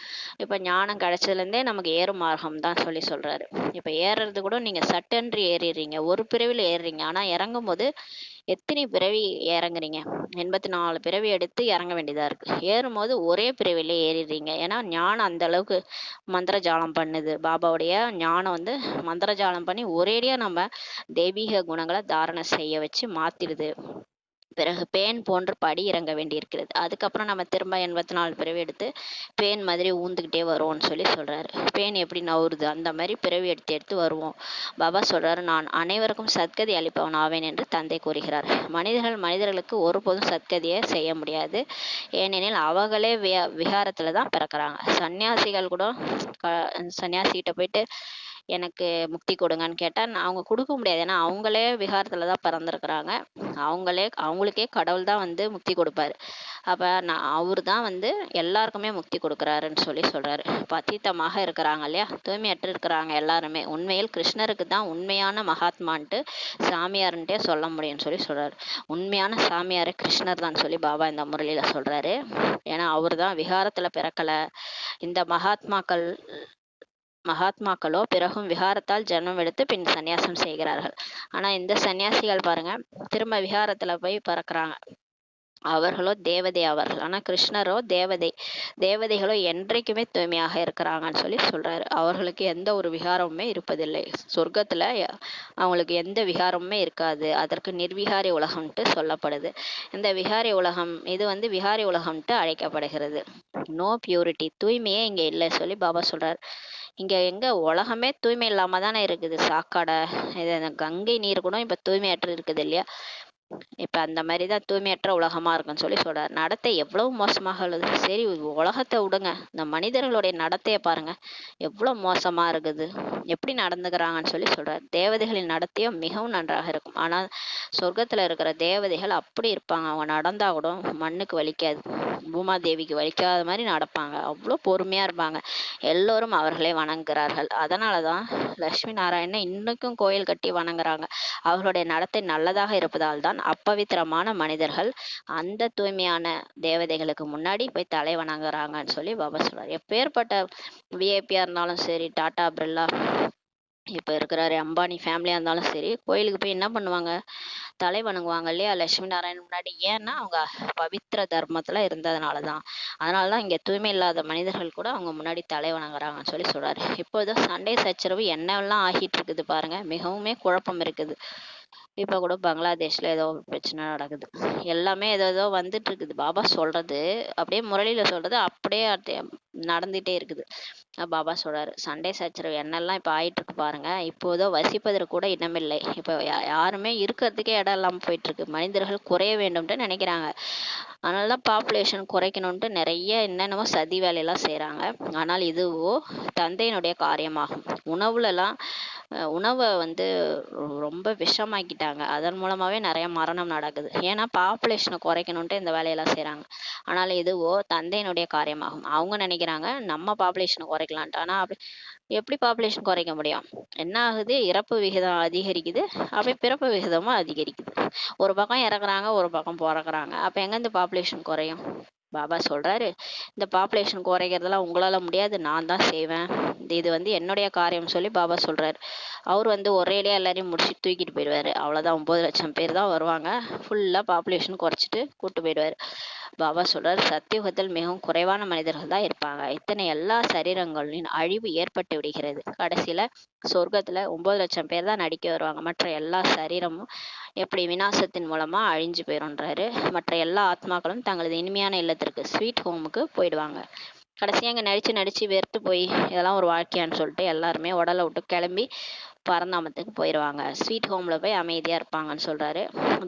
இப்ப ஞானம் கிடைச்சதுல இருந்தே நமக்கு ஏறும் மார்க்கம் தான் சொல்றாரு. இப்ப ஏறுறது கூட நீங்க சட்டென்று ஏறிடுறீங்க, ஒரு பிறவில ஏறுறீங்க. ஆனா இறங்கும் போது எத்தனை பிறவி இறங்குறீங்க? 84 பிறவி எடுத்து இறங்க வேண்டியதா இருக்கு. ஏறும்போது ஒரே பிறவிலே ஏறிடுறீங்க. ஏன்னா ஞானம் அந்த அளவுக்கு மந்திரஜாலம் பண்ணுது. பாபாவுடைய ஞானம் வந்து மந்திரஜாலம் பண்ணி ஒரேடியா நம்ம தெய்வீக குணங்களை தாரணை செய்ய வச்சு மாத்திடுது. பிறகு பேன் போன்று படி இறங்க வேண்டியிருக்கிறது. அதுக்கப்புறம் நம்ம திரும்ப 84 பிறவி எடுத்து பேன் மாதிரி ஊந்துக்கிட்டே வருவோம்னு சொல்றாரு. பேன் எப்படி நவுறுது அந்த மாதிரி பிறவி எடுத்து எடுத்து வருவோம். பாபா சொல்றாரு, நான் அனைவருக்கும் சத்கதி அளிப்பவன் ஆவேன் என்று தந்தை கூறுகிறார். மனிதர்களுக்கு ஒருபோதும் சத்கதியை செய்ய முடியாது. ஏனெனில் அவங்களே விகாரத்துல தான் பிறக்கிறாங்க. சன்னியாசிகள் கூட சன்னியாசிகிட்ட போயிட்டு எனக்கு முக்தி கொடுங்கன்னு கேட்டா அவங்க கொடுக்க முடியாது. ஏன்னா அவங்களே விகாரத்துல தான் பிறந்திருக்கிறாங்க. அவங்களுக்கே கடவுள் தான் வந்து முக்தி கொடுப்பாரு. அப்ப அவரு தான் வந்து எல்லாருக்குமே முக்தி கொடுக்குறாருன்னு சொல்றாரு. பத்தித்தமாக இருக்கிறாங்க இல்லையா, தூய்மையற்று இருக்கிறாங்க எல்லாருமே. உண்மையில் கிருஷ்ணருக்கு தான் உண்மையான மகாத்மான்ட்டு சாமியார்ன்ட்டே சொல்ல முடியும்னு சொல்றாரு. உண்மையான சாமியாரே கிருஷ்ணர் தான் சொல்லி பாபா இந்த முரளியில சொல்றாரு. ஏன்னா அவரு தான் விகாரத்துல பிறக்கல. இந்த மகாத்மாக்களோ பிறகும் விகாரத்தால் ஜென்மம் எடுத்து பின் சந்நியாசம் செய்கிறார்கள். ஆனா இந்த சன்னியாசிகள் பாருங்க, திரும்ப விகாரத்துல போய் பறக்குறாங்க. அவர்களோ தேவதை ஆவார்கள். ஆனா கிருஷ்ணரோ தேவதைகளோ என்றைக்குமே தூய்மையாக இருக்கிறாங்கன்னு சொல்றாரு. அவர்களுக்கு எந்த ஒரு விகாரமுமே இருப்பதில்லை. சொர்க்கத்துல அவங்களுக்கு எந்த விகாரமுமே இருக்காது. அதற்கு நிர்விகாரி உலகம்ட்டு சொல்லப்படுது. இந்த விகாரி உலகம் இது வந்து விகாரி உலகம்ட்டு அழைக்கப்படுகிறது. நோ பியூரிட்டி, தூய்மையே இங்க இல்லை சொல்லி பாபா சொல்றாரு. இங்க எங்க உலகமே தூய்மை இல்லாம தானே இருக்குது. சாக்கடை இது கங்கை நீர் கூட இப்ப தூய்மையற்று இருக்குது இல்லையா. இப்ப அந்த மாதிரிதான் தூய்மையற்ற உலகமா இருக்குன்னு சொல்றாரு. நடத்தை எவ்வளவு மோசமாக உள்ளது. சரி உலகத்தை விடுங்க, இந்த மனிதர்களுடைய நடத்தைய பாருங்க எவ்வளவு மோசமா இருக்குது. எப்படி நடந்துக்கிறாங்கன்னு சொல்றாரு. தேவதைகளின் நடத்தையும் மிகவும் நன்றாக இருக்கும். ஆனா சொர்க்கத்துல இருக்கிற தேவதைகள் அப்படி இருப்பாங்க. அவங்க நடந்தா கூட மண்ணுக்கு வலிக்காது, பூமாதேவிக்கு வலிக்காத மாதிரி நடப்பாங்க. அவ்வளவு பொறுமையா இருப்பாங்க. எல்லோரும் அவர்களை வணங்குகிறார்கள். அதனாலதான் லட்சுமி நாராயணன் இன்னைக்கும் கோயில் கட்டி வணங்குறாங்க. அவர்களுடைய நடத்தை நல்லதாக இருப்பதால் தான் அப்பவித்திரமான மனிதர்கள் அந்த தூய்மையான தேவதைகளுக்கு முன்னாடி போய் தலை வணங்குறாங்கன்னு பாபா சொல்றாரு. எப்பேற்பட்ட விஐபியா இருந்தாலும் சரி, டாடா பிர்லா இப்ப இருக்கிறாரு அம்பானி ஃபேமிலியா இருந்தாலும் சரி, கோயிலுக்கு போய் என்ன பண்ணுவாங்க? தலை வணங்குவாங்க இல்லையா லட்சுமி நாராயணன் முன்னாடி. ஏன்னா அவங்க பவித்திர தர்மத்துல இருந்ததுனாலதான். அதனாலதான் இங்க தூய்மை இல்லாத மனிதர்கள் கூட அவங்க முன்னாடி தலை வணங்குறாங்கன்னு சொல்றாரு. இப்போதான் சண்டை சச்சரவு என்னெல்லாம் ஆகிட்டு இருக்குது பாருங்க. மிகவுமே குழப்பம் இருக்குது. இப்ப கூட பங்களாதேஷ்ல ஏதோ பிரச்சனை நடக்குது. எல்லாமே ஏதோ வந்துட்டு இருக்குது. பாபா சொல்றது அப்படியே முரளியில சொல்றது அப்படியே நடந்துட்டே இருக்குது. பாபா சொல்றாரு, சண்டை சச்சரவு என்னெல்லாம் இப்ப ஆயிட்டு இருக்கு பாருங்க. இப்போதோ வசிப்பதற்கு கூட இடமில்லை. இப்ப யாருமே இருக்கிறதுக்கே இடம் இல்லாம போயிட்டு இருக்கு. மனிதர்கள் குறைய வேண்டும்ட்டு நினைக்கிறாங்க. அதனாலதான் பாப்புலேஷன் குறைக்கணும்ட்டு நிறைய என்னென்னமோ சதி வேலையெல்லாம் செய்யறாங்க. ஆனால் இதுவோ தந்தையினுடைய காரியமாகும். உணவை வந்து ரொம்ப விஷமாக்கிட்டாங்க. அதன் மூலமாவே நிறைய மரணம் நடக்குது. ஏன்னா பாப்புலேஷனை குறைக்கணும்ட்டு இந்த வேலையெல்லாம் செய்யறாங்க. ஆனால் இதுவோ தந்தையினுடைய காரியமாகும். அவங்க நினைக்கிறாங்க நம்ம பாப்புலேஷனை குறைக்கலான்ட்டு. ஆனா எப்படி பாப்புலேஷன் குறைக்க முடியும்? என்ன ஆகுது? இறப்பு விகிதம் அதிகரிக்குது, அப்படியே பிறப்பு விகிதமும் அதிகரிக்குது. ஒரு பக்கம் இறக்குறாங்க, ஒரு பக்கம் பிறக்குறாங்க. அப்ப எங்க இந்த பாப்புலேஷன் குறையும்? பாபா சொல்றாரு, இந்த பாப்புலேஷன் குறைக்கிறதெல்லாம் உங்களால முடியாது, நான் தான் செய்வேன். இது வந்து என்னுடைய காரியம் பாபா சொல்றாரு. அவர் வந்து ஒரேடியா எல்லாரையும் முடிச்சுட்டு தூக்கிட்டு போயிடுவாரு. அவ்வளவுதான். 9 லட்சம் பேர் தான் வருவாங்க. ஃபுல்லா பாப்புலேஷன் குறைச்சிட்டு கூட்டு போயிடுவாரு. பாபா சொல்றாரு, சத்தியுகத்தில் மிகவும் குறைவான மனிதர்கள் தான் இருப்பாங்க. இத்தனை எல்லா சரீரங்களின் அழிவு ஏற்பட்டு விடுகிறது. கடைசியில சொர்க்கத்துல 9 லட்சம் பேர் தான் நடிக்க வருவாங்க. மற்ற எல்லா சரீரமும் எப்படி விநாசத்தின் மூலமா அழிஞ்சு போயிடும்ன்றாரு. மற்ற எல்லா ஆத்மாக்களும் தங்களது இனிமையான இல்லத்திற்கு ஸ்வீட் ஹோமுக்கு போயிடுவாங்க. கடைசியா அங்க நடிச்சு வெறுத்து போய் இதெல்லாம் ஒரு வாழ்க்கையான்னு எல்லாருமே உடலை விட்டு கிளம்பி பரந்தாமத்துக்கு போயிடுவாங்க. ஸ்வீட் ஹோம்ல போய் அமைதியா இருப்பாங்கன்னு சொல்றாரு.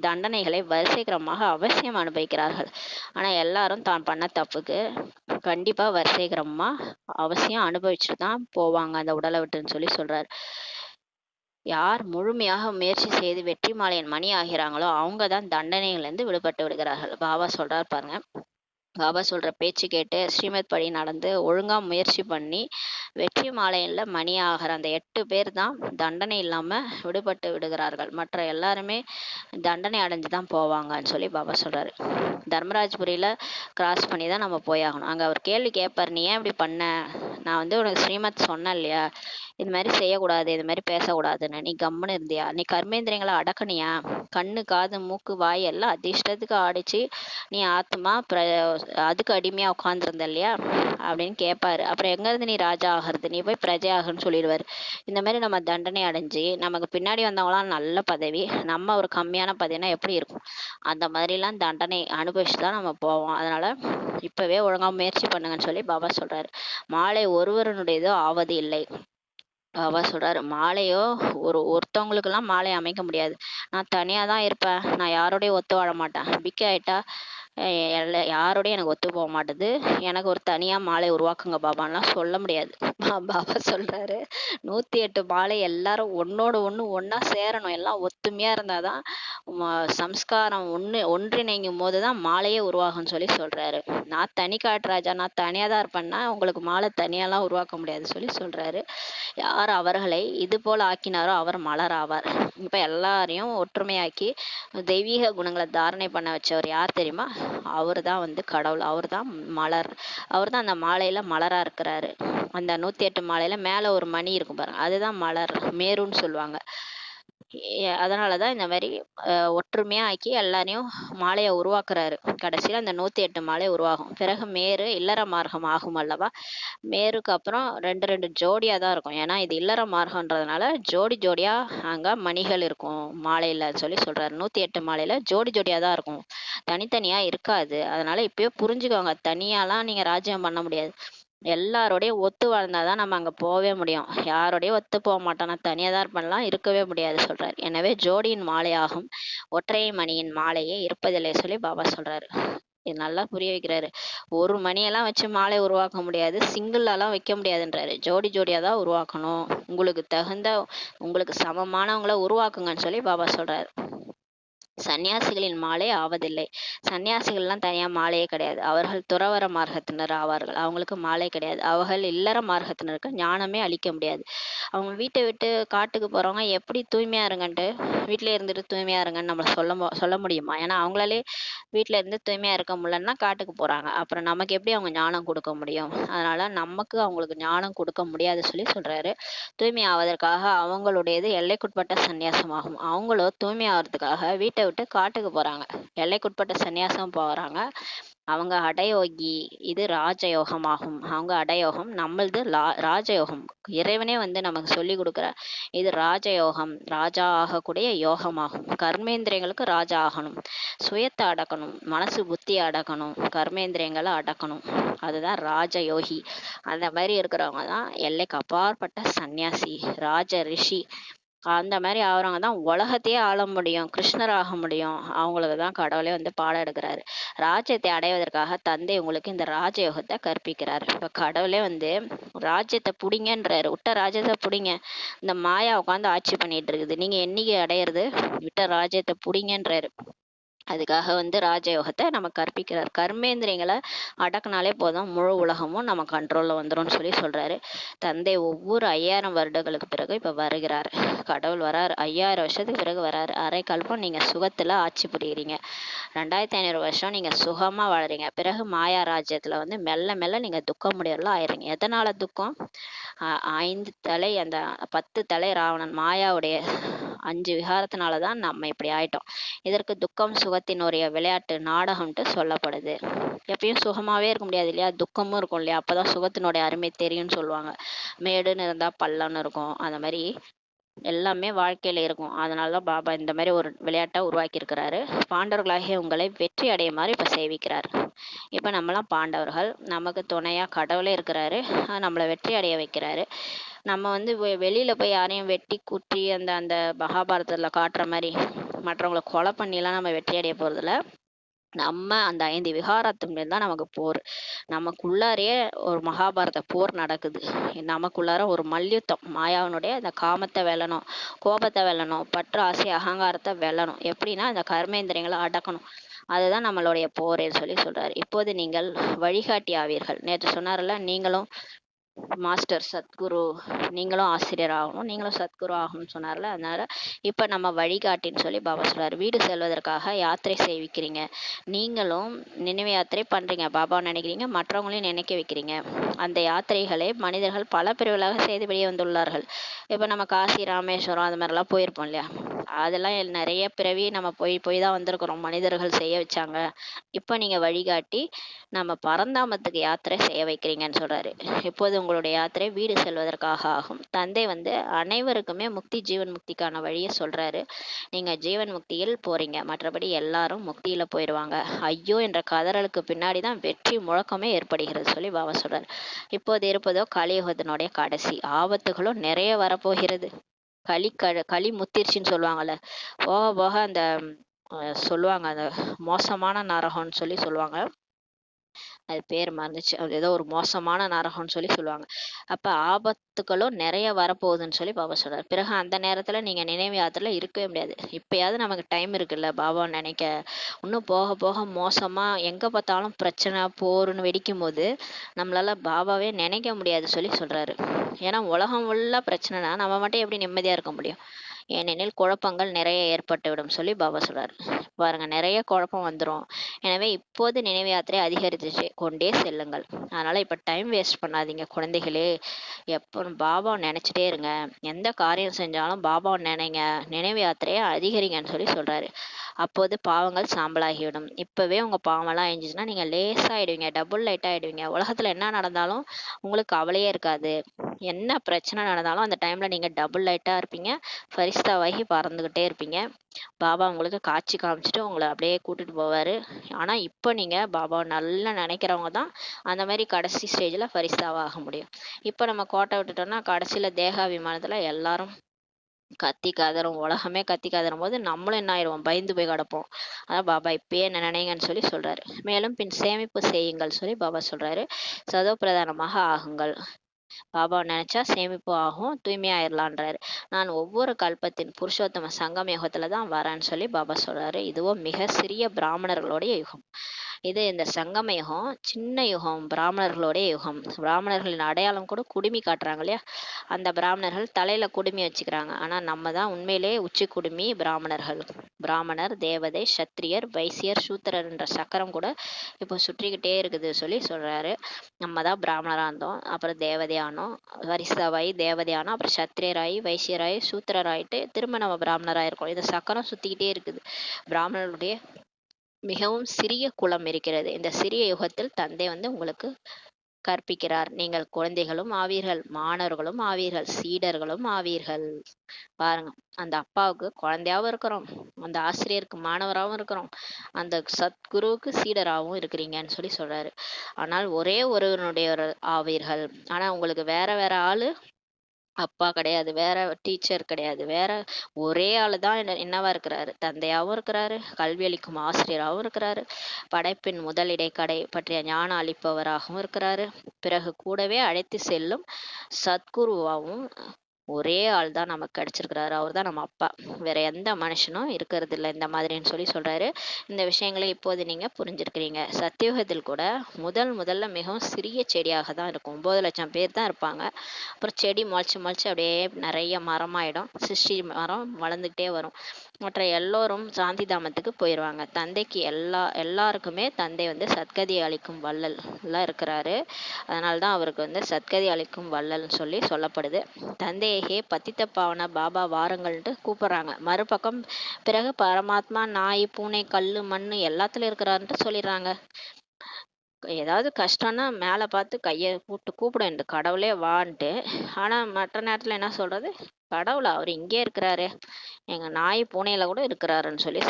தண்டனைகளை வரிசைக்கிரமாக அவசியம் அனுபவிக்கிறார்கள். ஆனா எல்லாரும் தான் பண்ண தப்புக்கு கண்டிப்பா வரிசைகரமா அவசியம் அனுபவிச்சுட்டு தான் போவாங்க அந்த உடலை விட்டுன்னு சொல்லி சொல்றாரு. யார் முழுமையாக முயற்சி செய்து வெற்றி மாலையின் மணி ஆகிறாங்களோ அவங்க தான் தண்டனையிலிருந்து விடுபட்டு விடுகிறார்கள். பாபா சொல்றார் பாருங்க. பாபா சொல்ற பேச்சு கேட்டு ஸ்ரீமத் படி நடந்து ஒழுங்கா முயற்சி பண்ணி வெற்றி மாலையில மணி ஆகிற அந்த 8 பேர் தான் தண்டனை இல்லாம விடுபட்டு விடுகிறார்கள். மற்ற எல்லாருமே தண்டனை அடைஞ்சு தான் போவாங்கன்னு சொல்லி பாபா சொல்றாரு. தர்மராஜ்புரியில கிராஸ் பண்ணி தான் நம்ம போயாகணும். அங்க அவர் கேள்வி கேட்பார், நீ ஏன் இப்படி பண்ண? நான் வந்து உனக்கு ஸ்ரீமத் சொன்னேன் இல்லையா, இது மாதிரி செய்யக்கூடாது, இது மாதிரி பேசக்கூடாதுன்னு. நீ கம்முன்னு இருந்தியா? நீ கர்மேந்திரியங்களை அடக்கணியா? கண்ணு காது மூக்கு வாய் எல்லாம் அதிர்ஷ்டத்துக்கு ஆடிச்சு நீ ஆத்மா அதுக்கு அடிமையா உட்காந்துருந்த இல்லையா அப்படின்னு கேட்பாரு. அப்புறம் எங்க இருந்து நீ ராஜா ஆகிறது? நீ போய் பிரஜை ஆகுன்னு சொல்லிடுவாரு. இந்த மாதிரி நம்ம தண்டனை அடைஞ்சு நமக்கு பின்னாடி வந்தவங்களாம் நல்ல பதவி, நம்ம ஒரு கம்மியான பதவினா எப்படி இருக்கும்? அந்த மாதிரிலாம் தண்டனை அனுபவிச்சு தான் நம்ம போவோம். அதனால இப்பவே ஒழுங்கா முயற்சி பண்ணுங்கன்னு சொல்லி பாபா சொல்றாரு. மாலை ஒருவருடையதோ ஆவது இல்லை. பாபா சொல்றாரு, மாலையோ ஒருத்தவங்களுக்கெல்லாம் மாலை அமைக்க முடியாது. நான் தனியா தான் இருப்பேன், நான் யாரோடய ஒத்து வாழ மாட்டேன், பிக்கே ஆயிட்டா யாரோடய எனக்கு ஒத்து போக மாட்டுது, எனக்கு ஒரு தனியா மாலை உருவாக்குங்க பாபான்லாம் சொல்ல முடியாது. பாபா சொல்றாரு, 108 மாலை எல்லாரும் ஒன்னோட ஒண்ணு ஒன்னா சேரணும், எல்லாம் ஒத்துமையா இருந்தாதான் சம்ஸ்காரம் ஒன்றிணைங்கும் போதுதான் மாலையே உருவாகும்னு சொல்லி சொல்றாரு. நான் தனி காட்டுராஜா, நான் தனியா தான் இருப்பேன்னா உங்களுக்கு மாலை தனியாலாம் உருவாக்க முடியாது சொல்லி சொல்றாரு. யார் அவர்களை இது போல ஆக்கினாரோ அவர் மலர் ஆவார். இப்ப எல்லாரையும் ஒற்றுமையாக்கி தெய்வீக குணங்களை தாரணை பண்ண வச்சவர் யார் தெரியுமா? அவர் தான் வந்து கடவுள், அவர் தான் மலர், அவர் தான் அந்த மாலையில மலரா இருக்கிறாரு. அந்த 108 மாலையில மேல ஒரு மணி இருக்கும் பாருங்க, அதுதான் மலர், மேருன்னு சொல்லுவாங்க. அதனாலதான் இந்த மாதிரி ஒற்றுமையா ஆக்கி எல்லாரையும் மாலையை உருவாக்குறாரு. கடைசியில அந்த 108 மாலை உருவாகும். பிறகு மேரு இல்லற மார்க்கம் ஆகும் அல்லவா. மேருக்கு அப்புறம் 2 ஜோடியா தான் இருக்கும். ஏன்னா இது இல்லற மார்க்கம்ன்றதுனால ஜோடி ஜோடியா அங்க மணிகள் இருக்கும் மாலையில சொல்லி சொல்றாரு. 108 மாலையில ஜோடி ஜோடியா தான் இருக்கும், தனித்தனியா இருக்காது. அதனால இப்பயே புரிஞ்சுக்கோங்க, தனியாலாம் நீங்க ராஜ்யம் பண்ண முடியாது. எல்லாரோடையும் ஒத்து வாழ்ந்தாதான் நம்ம அங்க போவே முடியும். யாரோடையும் ஒத்து போக மாட்டோம், நான் தனியாதான் இருப்பேன்லாம் இருக்கவே முடியாது சொல்றாரு. எனவே ஜோடியின் மாலையாகும், ஒற்றை மணியின் மாலையே இருப்பதில்லை சொல்லி பாபா சொல்றாரு. இது நல்லா புரிய வைக்கிறாரு. ஒரு மணியெல்லாம் வச்சு மாலை உருவாக்க முடியாது, சிங்கிள்லாம் வைக்க முடியாதுன்றாரு. ஜோடி ஜோடியா தான் உருவாக்கணும், உங்களுக்கு தகுந்த உங்களுக்கு சமமானவங்களை உருவாக்குங்கன்னு சொல்லி பாபா சொல்றாரு. சன்னியாசிகளின் மாலை ஆவதில்லை. சன்னியாசிகள்லாம் தனியா மாலையே கிடையாது, அவர்கள் துறவற மார்க்கத்தினர் ஆவார்கள். அவங்களுக்கு மாலை கிடையாது. அவர்கள் இல்லற மார்க்கத்தினருக்கு ஞானமே அளிக்க முடியாது. அவங்க வீட்டை விட்டு காட்டுக்கு போறவங்க எப்படி தூய்மையா இருங்கன்ட்டு வீட்டிலே இருந்துட்டு தூய்மையா இருங்கன்னு நம்மள சொல்ல முடியுமா? ஏன்னா அவங்களாலே வீட்டுல இருந்து தூய்மையா இருக்க முடியலன்னா காட்டுக்கு போறாங்க. அப்புறம் நமக்கு எப்படி அவங்க ஞானம் கொடுக்க முடியும்? அதனால நமக்கு அவங்களுக்கு ஞானம் கொடுக்க முடியாது சொல்லி சொல்றாரு. தூய்மை ஆவதற்காக அவங்களுடையது எல்லைக்குட்பட்ட சந்நியாசமாகும். அவங்களோ தூய்மை ஆவறதுக்காக வீட்டை விட்டு காட்டுக்கு போறாங்க, எல்லைக்குட்பட்ட சந்நியாசம் போறாங்க. அவங்க அடயோகி, இது ராஜயோகம் ஆகும். அவங்க அடயோகம், நம்மளது ராஜயோகம். இறைவனே வந்து நமக்கு சொல்லி கொடுக்குற இது ராஜயோகம், ராஜா ஆகக்கூடிய யோகமாகும். கர்மேந்திரியங்களுக்கு ராஜா ஆகணும், சுயத்தை அடக்கணும், மனசு புத்தி அடக்கணும், கர்மேந்திரியங்களை அடக்கணும், அதுதான் ராஜயோகி. அந்த மாதிரி இருக்கிறவங்க தான் எல்லைக்கு அப்பாற்பட்ட சந்நியாசி, ராஜ ரிஷி. அந்த மாதிரி ஆகுறவங்க தான் உலகத்தையே ஆள முடியும், கிருஷ்ணர் ஆக முடியும். அவங்களுக்கு தான் கடவுளே வந்து பாடம் எடுக்கிறாரு. ராஜ்யத்தை அடைவதற்காக தந்தை உங்களுக்கு இந்த ராஜயோகத்தை கற்பிக்கிறார். இப்ப கடவுளே வந்து ராஜ்யத்தை புடிங்கன்றாரு. விட்ட ராஜ்யத்தை புடிங்க, இந்த மாயா உட்காந்து ஆட்சி பண்ணிட்டு இருக்குது, நீங்க என்னைக்கு அடையிறது? விட்ட ராஜ்யத்தை புடிங்கன்றாரு. அதுக்காக வந்து ராஜயோகத்தை நம்ம கற்பிக்கிறார். கர்மேந்திரியங்களை அடக்குனாலே போதும், முழு உலகமும் நம்ம கண்ட்ரோல்ல வந்துரும்னு சொல்லி சொல்றாரு. தந்தை ஒவ்வொரு 5000 வருடங்களுக்கு பிறகு இப்ப வருகிறார். கடவுள் வராரு, 5000 வருஷத்துக்கு பிறகு வராரு. அரை கல்பம் நீங்க சுகத்துல ஆட்சி புரியுறீங்க, 2500 வருஷம் நீங்க சுகமா வாழறீங்க. பிறகு மாயா ராஜ்யத்துல வந்து மெல்ல மெல்ல நீங்க துக்கம் முடியலாம் ஆயிடுறீங்க. எதனால துக்கம்? 5 தலை, அந்த 10 தலை ராவணன் மாயாவுடைய 5 விகாரத்தினாலதான் நம்ம இப்படி ஆயிட்டோம். இதற்கு துக்கம் சுகத்தினுடைய விளையாட்டு நாடகம்ட்டு சொல்லப்படுது. எப்பயும் சுகமாவே இருக்க முடியாது இல்லையா, துக்கமும் இருக்கும் இல்லையா, அப்பதான் சுகத்தினுடைய அருமை தெரியும்னு சொல்லுவாங்க. மேடுன்னு இருந்தா பள்ளம்னு இருக்கும், அந்த மாதிரி எல்லாமே வாழ்க்கையில இருக்கும். அதனாலதான் பாபா இந்த மாதிரி ஒரு விளையாட்டை உருவாக்கி இருக்கிறாரு. பாண்டவர்களாகிய உங்களை வெற்றி அடையுமாறு இப்ப சேவிக்கிறார். இப்ப நம்மளாம் பாண்டவர்கள், நமக்கு துணையா கடவுளே இருக்கிறாரு, நம்மளை வெற்றி அடைய வைக்கிறாரு. நம்ம வந்து வெளியில போய் யாரையும் வெட்டி குத்தி அந்த அந்த மகாபாரதத்துல காட்டுற மாதிரி மற்றவங்களை கொலை பண்ணிலாம் நம்ம வெற்றி அடைய போறதில்ல. நம்ம அந்த 5 விகாரத்து மேல் தான் நமக்கு போர். நமக்குள்ளாரயே ஒரு மகாபாரத போர் நடக்குது. நமக்குள்ளார ஒரு மல்யுத்தம். மாயாவினுடைய அந்த காமத்தை வெல்லணும், கோபத்தை வெல்லணும், பற்று, ஆசை, அகங்காரத்தை வெல்லணும். எப்படின்னா இந்த கர்மேந்திரியங்களை அடக்கணும். அதுதான் நம்மளுடைய போரேன்னு சொல்லி சொல்றாரு. இப்போது நீங்கள் வழிகாட்டி ஆவீர்கள். நேற்று சொன்னார்ல, நீங்களும் மாஸ்டர் சத்குரு, நீங்களும் ஆசிரியர் ஆகணும், நீங்களும் சத்குரு ஆகணும்னு சொன்னார்ல. அதனால இப்ப நம்ம வழிகாட்டின்னு சொல்லி பாபா சொல்றாரு. வீடு செல்வதற்காக யாத்திரை செய்விக்கிறீங்க. நீங்களும் நினைவு யாத்திரை பண்றீங்க, பாபாவை நினைக்கிறீங்க, மற்றவங்களையும் நினைக்க வைக்கிறீங்க. அந்த யாத்திரைகளை மனிதர்கள் பல பிரிவுகளாக செய்து வெளியே வந்துள்ளார்கள். இப்ப நம்ம காசி, ராமேஸ்வரம் அது மாதிரிலாம் போயிருப்போம் இல்லையா. அதெல்லாம் நிறைய பிறவி நம்ம போய் போய் தான் வந்திருக்கிறோம். மனிதர்கள் செய்ய வச்சாங்க. இப்ப நீங்க வழிகாட்டி நம்ம பரந்தாமத்துக்கு யாத்திரை செய்ய வைக்கிறீங்கன்னு சொல்றாரு. இப்போது உங்களுடைய யாத்திரை வீடு செல்வதற்காக ஆகும். தந்தை அனைவருக்குமே முக்தி, ஜீவன் முக்திக்கான வழியை சொல்றாரு. நீங்க ஜீவன் முக்தியில் போறீங்க, மற்றபடி எல்லாரும் முக்தியில போயிடுவாங்க. ஐயோ என்ற கதறலுக்கு பின்னாடிதான் வெற்றி முழக்கமே ஏற்படுகிறது சொல்லி பாபா சொல்றாரு. இப்போது இருப்பதோ கலியுகத்தினுடைய கடைசி. ஆபத்துகளும் நிறைய வரப்போகிறது. களி முத்திருச்சுன்னு சொல்லுவாங்கல்ல. போக போக அந்த சொல்லுவாங்க, அந்த மோசமான நரகம்னு சொல்லி சொல்லுவாங்க. அது பேர் மறந்துச்சு. அது ஏதோ ஒரு மோசமான நரகம்னு சொல்லி சொல்லுவாங்க. அப்ப ஆபத்துகளும் நிறைய வரப்போகுதுன்னு சொல்லி பாபா சொல்றாரு. பிறகு அந்த நேரத்துல நீங்க நினைவு யாத்திரையில இருக்கவே முடியாது. இப்பயாவது நமக்கு டைம் இருக்குல்ல பாபாவை நினைக்க. இன்னும் போக போக மோசமா எங்க பார்த்தாலும் பிரச்சனை, போர்னு வெடிக்கும் போது நம்மளால பாபாவே நினைக்க முடியாது சொல்லி சொல்றாரு. ஏன்னா உலகம் ஃபுல்லா பிரச்சனைனா நம்ம மட்டும் எப்படி நிம்மதியா இருக்க முடியும்? ஏனெனில் குழப்பங்கள் நிறைய ஏற்பட்டுவிடும் சொல்லி பாபா சொல்றாரு. பாருங்க, நிறைய குழப்பம் வந்துடும். எனவே இப்போது நினைவு யாத்திரை அதிகரித்து கொண்டே செல்லுங்கள். அதனால இப்ப டைம் வேஸ்ட் பண்ணாதீங்க குழந்தைகளே. எப்போ பாபாவை நினைச்சிட்டே இருங்க. எந்த காரியம் செஞ்சாலும் பாபாவை நினைங்க. நினைவு யாத்திரையை அதிகரிங்கன்னு சொல்லி சொல்றாரு. அப்போது பாவங்கள் சாம்பலாகிவிடும். இப்பவே உங்க பாவம்லாம் அழிஞ்சிச்சுன்னா நீங்க லேசாயிடுவீங்க, டபுள் லைட் ஆயிடுவீங்க. உலகத்துல என்ன நடந்தாலும் உங்களுக்கு கவலையே இருக்காது. என்ன பிரச்சனை நடந்தாலும் அந்த டைம்ல நீங்க டபுள் லைட்டா இருப்பீங்க, ஃபரிஸ்தாவாகி பறந்துகிட்டே இருப்பீங்க. பாபா உங்களுக்கு காட்சி காமிச்சிட்டு உங்களை அப்படியே கூட்டிட்டு போவாரு. ஆனா இப்ப நீங்க பாபாவை நல்லா நினைக்கிறவங்க தான் அந்த மாதிரி கடைசி ஸ்டேஜ்ல ஃபரிஸ்தாவா ஆக முடியும். இப்ப நம்ம கோட்டை விட்டுட்டோம்னா கடைசியில தேகாபிமானத்துல எல்லாரும் கத்தி கதறும், உலகமே கத்தி கதறும் போது நம்மளும் என்ன ஆயிடுவோம், பயந்து போய் கிடப்போம். அதான் பாபா இப்பயே என்ன நினைங்கன்னு சொல்லி சொல்றாரு. மேலும் பின் சேமிப்பு செய்யுங்கள் சொல்லி பாபா சொல்றாரு. சதோ பிரதானமாக ஆகுங்கள். பாபாவை நினைச்சா சேமிப்பு ஆகும், தூய்மையாயிரலான்றாரு. நான் ஒவ்வொரு கல்பத்தின் புருஷோத்தம சங்கம் யுகத்துல தான் வரேன்னு சொல்லி பாபா சொல்றாரு. இதுவும் மிக சிறிய பிராமணர்களுடைய யுகம். இந்த சங்கம யுகம் சின்ன யுகம், பிராமணர்களுடைய யுகம். பிராமணர்களின் அடையாளம் கூட குடுமி காட்டுறாங்க இல்லையா. அந்த பிராமணர்கள் தலையில குடுமி வச்சுக்கிறாங்க. ஆனா நம்ம தான் உண்மையிலே உச்சி குடுமி பிராமணர்கள். பிராமணர், தேவதை, சத்திரியர், வைசியர், சூத்திரர் என்ற சக்கரம் கூட இப்போ சுற்றிக்கிட்டே இருக்குது சொல்லி சொல்றாரு. நம்ம தான் பிராமணரா இருந்தோம், அப்புறம் தேவதையானோம், வரிசாவாயி தேவதையானோம், அப்புறம் சத்திரியராயி வைசியராயி சூத்திரராயிட்டு திரும்ப நம்ம பிராமணராயிருக்கோம். இந்த சக்கரம் சுத்திக்கிட்டே இருக்குது. பிராமணர்களுடைய மிகவும் சிறிய குலம் இருக்கிறது. இந்த சிறிய யுகத்தில் தந்தை உங்களுக்கு கற்பிக்கிறார். நீங்கள் குழந்தைகளும் ஆவீர்கள், மாணவர்களும் ஆவீர்கள், சீடர்களும் ஆவீர்கள். பாருங்க, அந்த அப்பாவுக்கு குழந்தையாவும் இருக்கிறோம், அந்த ஆசிரியருக்கு மாணவராகவும் இருக்கிறோம், அந்த சத்குருவுக்கு சீடராகவும் இருக்கிறீங்கன்னு சொல்லி சொல்றாரு. ஆனால் ஒரே ஒருவனுடைய ஆவீர்கள். ஆனா உங்களுக்கு வேற வேற ஆளு அப்பா கிடையாது, வேற டீச்சர் கிடையாது, வேற ஒரே ஆளு தான் என்னவா இருக்கிறாரு, தந்தையாவும் இருக்கிறாரு, கல்வி அளிக்கும் ஆசிரியராகவும் இருக்கிறாரு, படைப்பின் முதல் இடைக்கடை பற்றிய ஞானம் அளிப்பவராகவும் இருக்கிறாரு, பிறகு கூடவே அழைத்து செல்லும் சத்குருவாகவும் ஒரே ஆள் தான் நமக்கு கிடைச்சிருக்கிறாரு. அவர் தான் நம்ம அப்பா. வேற எந்த மனுஷனும் இருக்கிறது இல்லை இந்த மாதிரின்னு சொல்லி சொல்றாரு. இந்த விஷயங்களை இப்போது நீங்க புரிஞ்சிருக்கிறீங்க. சத்தியுகத்தில் கூட முதல்ல மிகவும் சிறிய செடியாக தான் இருக்கும். 9 லட்சம் பேர் தான் இருப்பாங்க. அப்புறம் செடி முளைச்சு அப்படியே நிறைய மரமாயிடும். சிருஷ்டி மரம் வளர்ந்துகிட்டே வரும். மற்ற எல்லோரும் சாந்தி தாமத்துக்கு போயிடுவாங்க. தந்தைக்கு எல்லாருக்குமே தந்தை சத்கதி அளிக்கும் வள்ளல் எல்லாம் இருக்கிறாரு. அதனால்தான் அவருக்கு சத்கதி அளிக்கும் வள்ளல்னு சொல்லி சொல்லப்படுது. தந்தையே பத்தித்த பாவன பாபா வாருங்கள்ட்டு கூப்பிடுறாங்க. மறுபக்கம் பிறகு பரமாத்மா நாய், பூனை, கல்லு, மண்ணு எல்லாத்துலயும் இருக்கிறாருன்ட்டு சொல்லிடுறாங்க. ஏதாவது கஷ்டம்னா மேலே பார்த்து கையை கூப்பிடும் இந்த கடவுளே வான்ட்டு. ஆனா மற்ற நேரத்துல என்ன சொல்றது, கடவுள் அவர் இங்கே இருக்கிறாரு, எங்க நாய் பூனையில கூட இருக்கிறாருன்னு சொல்லி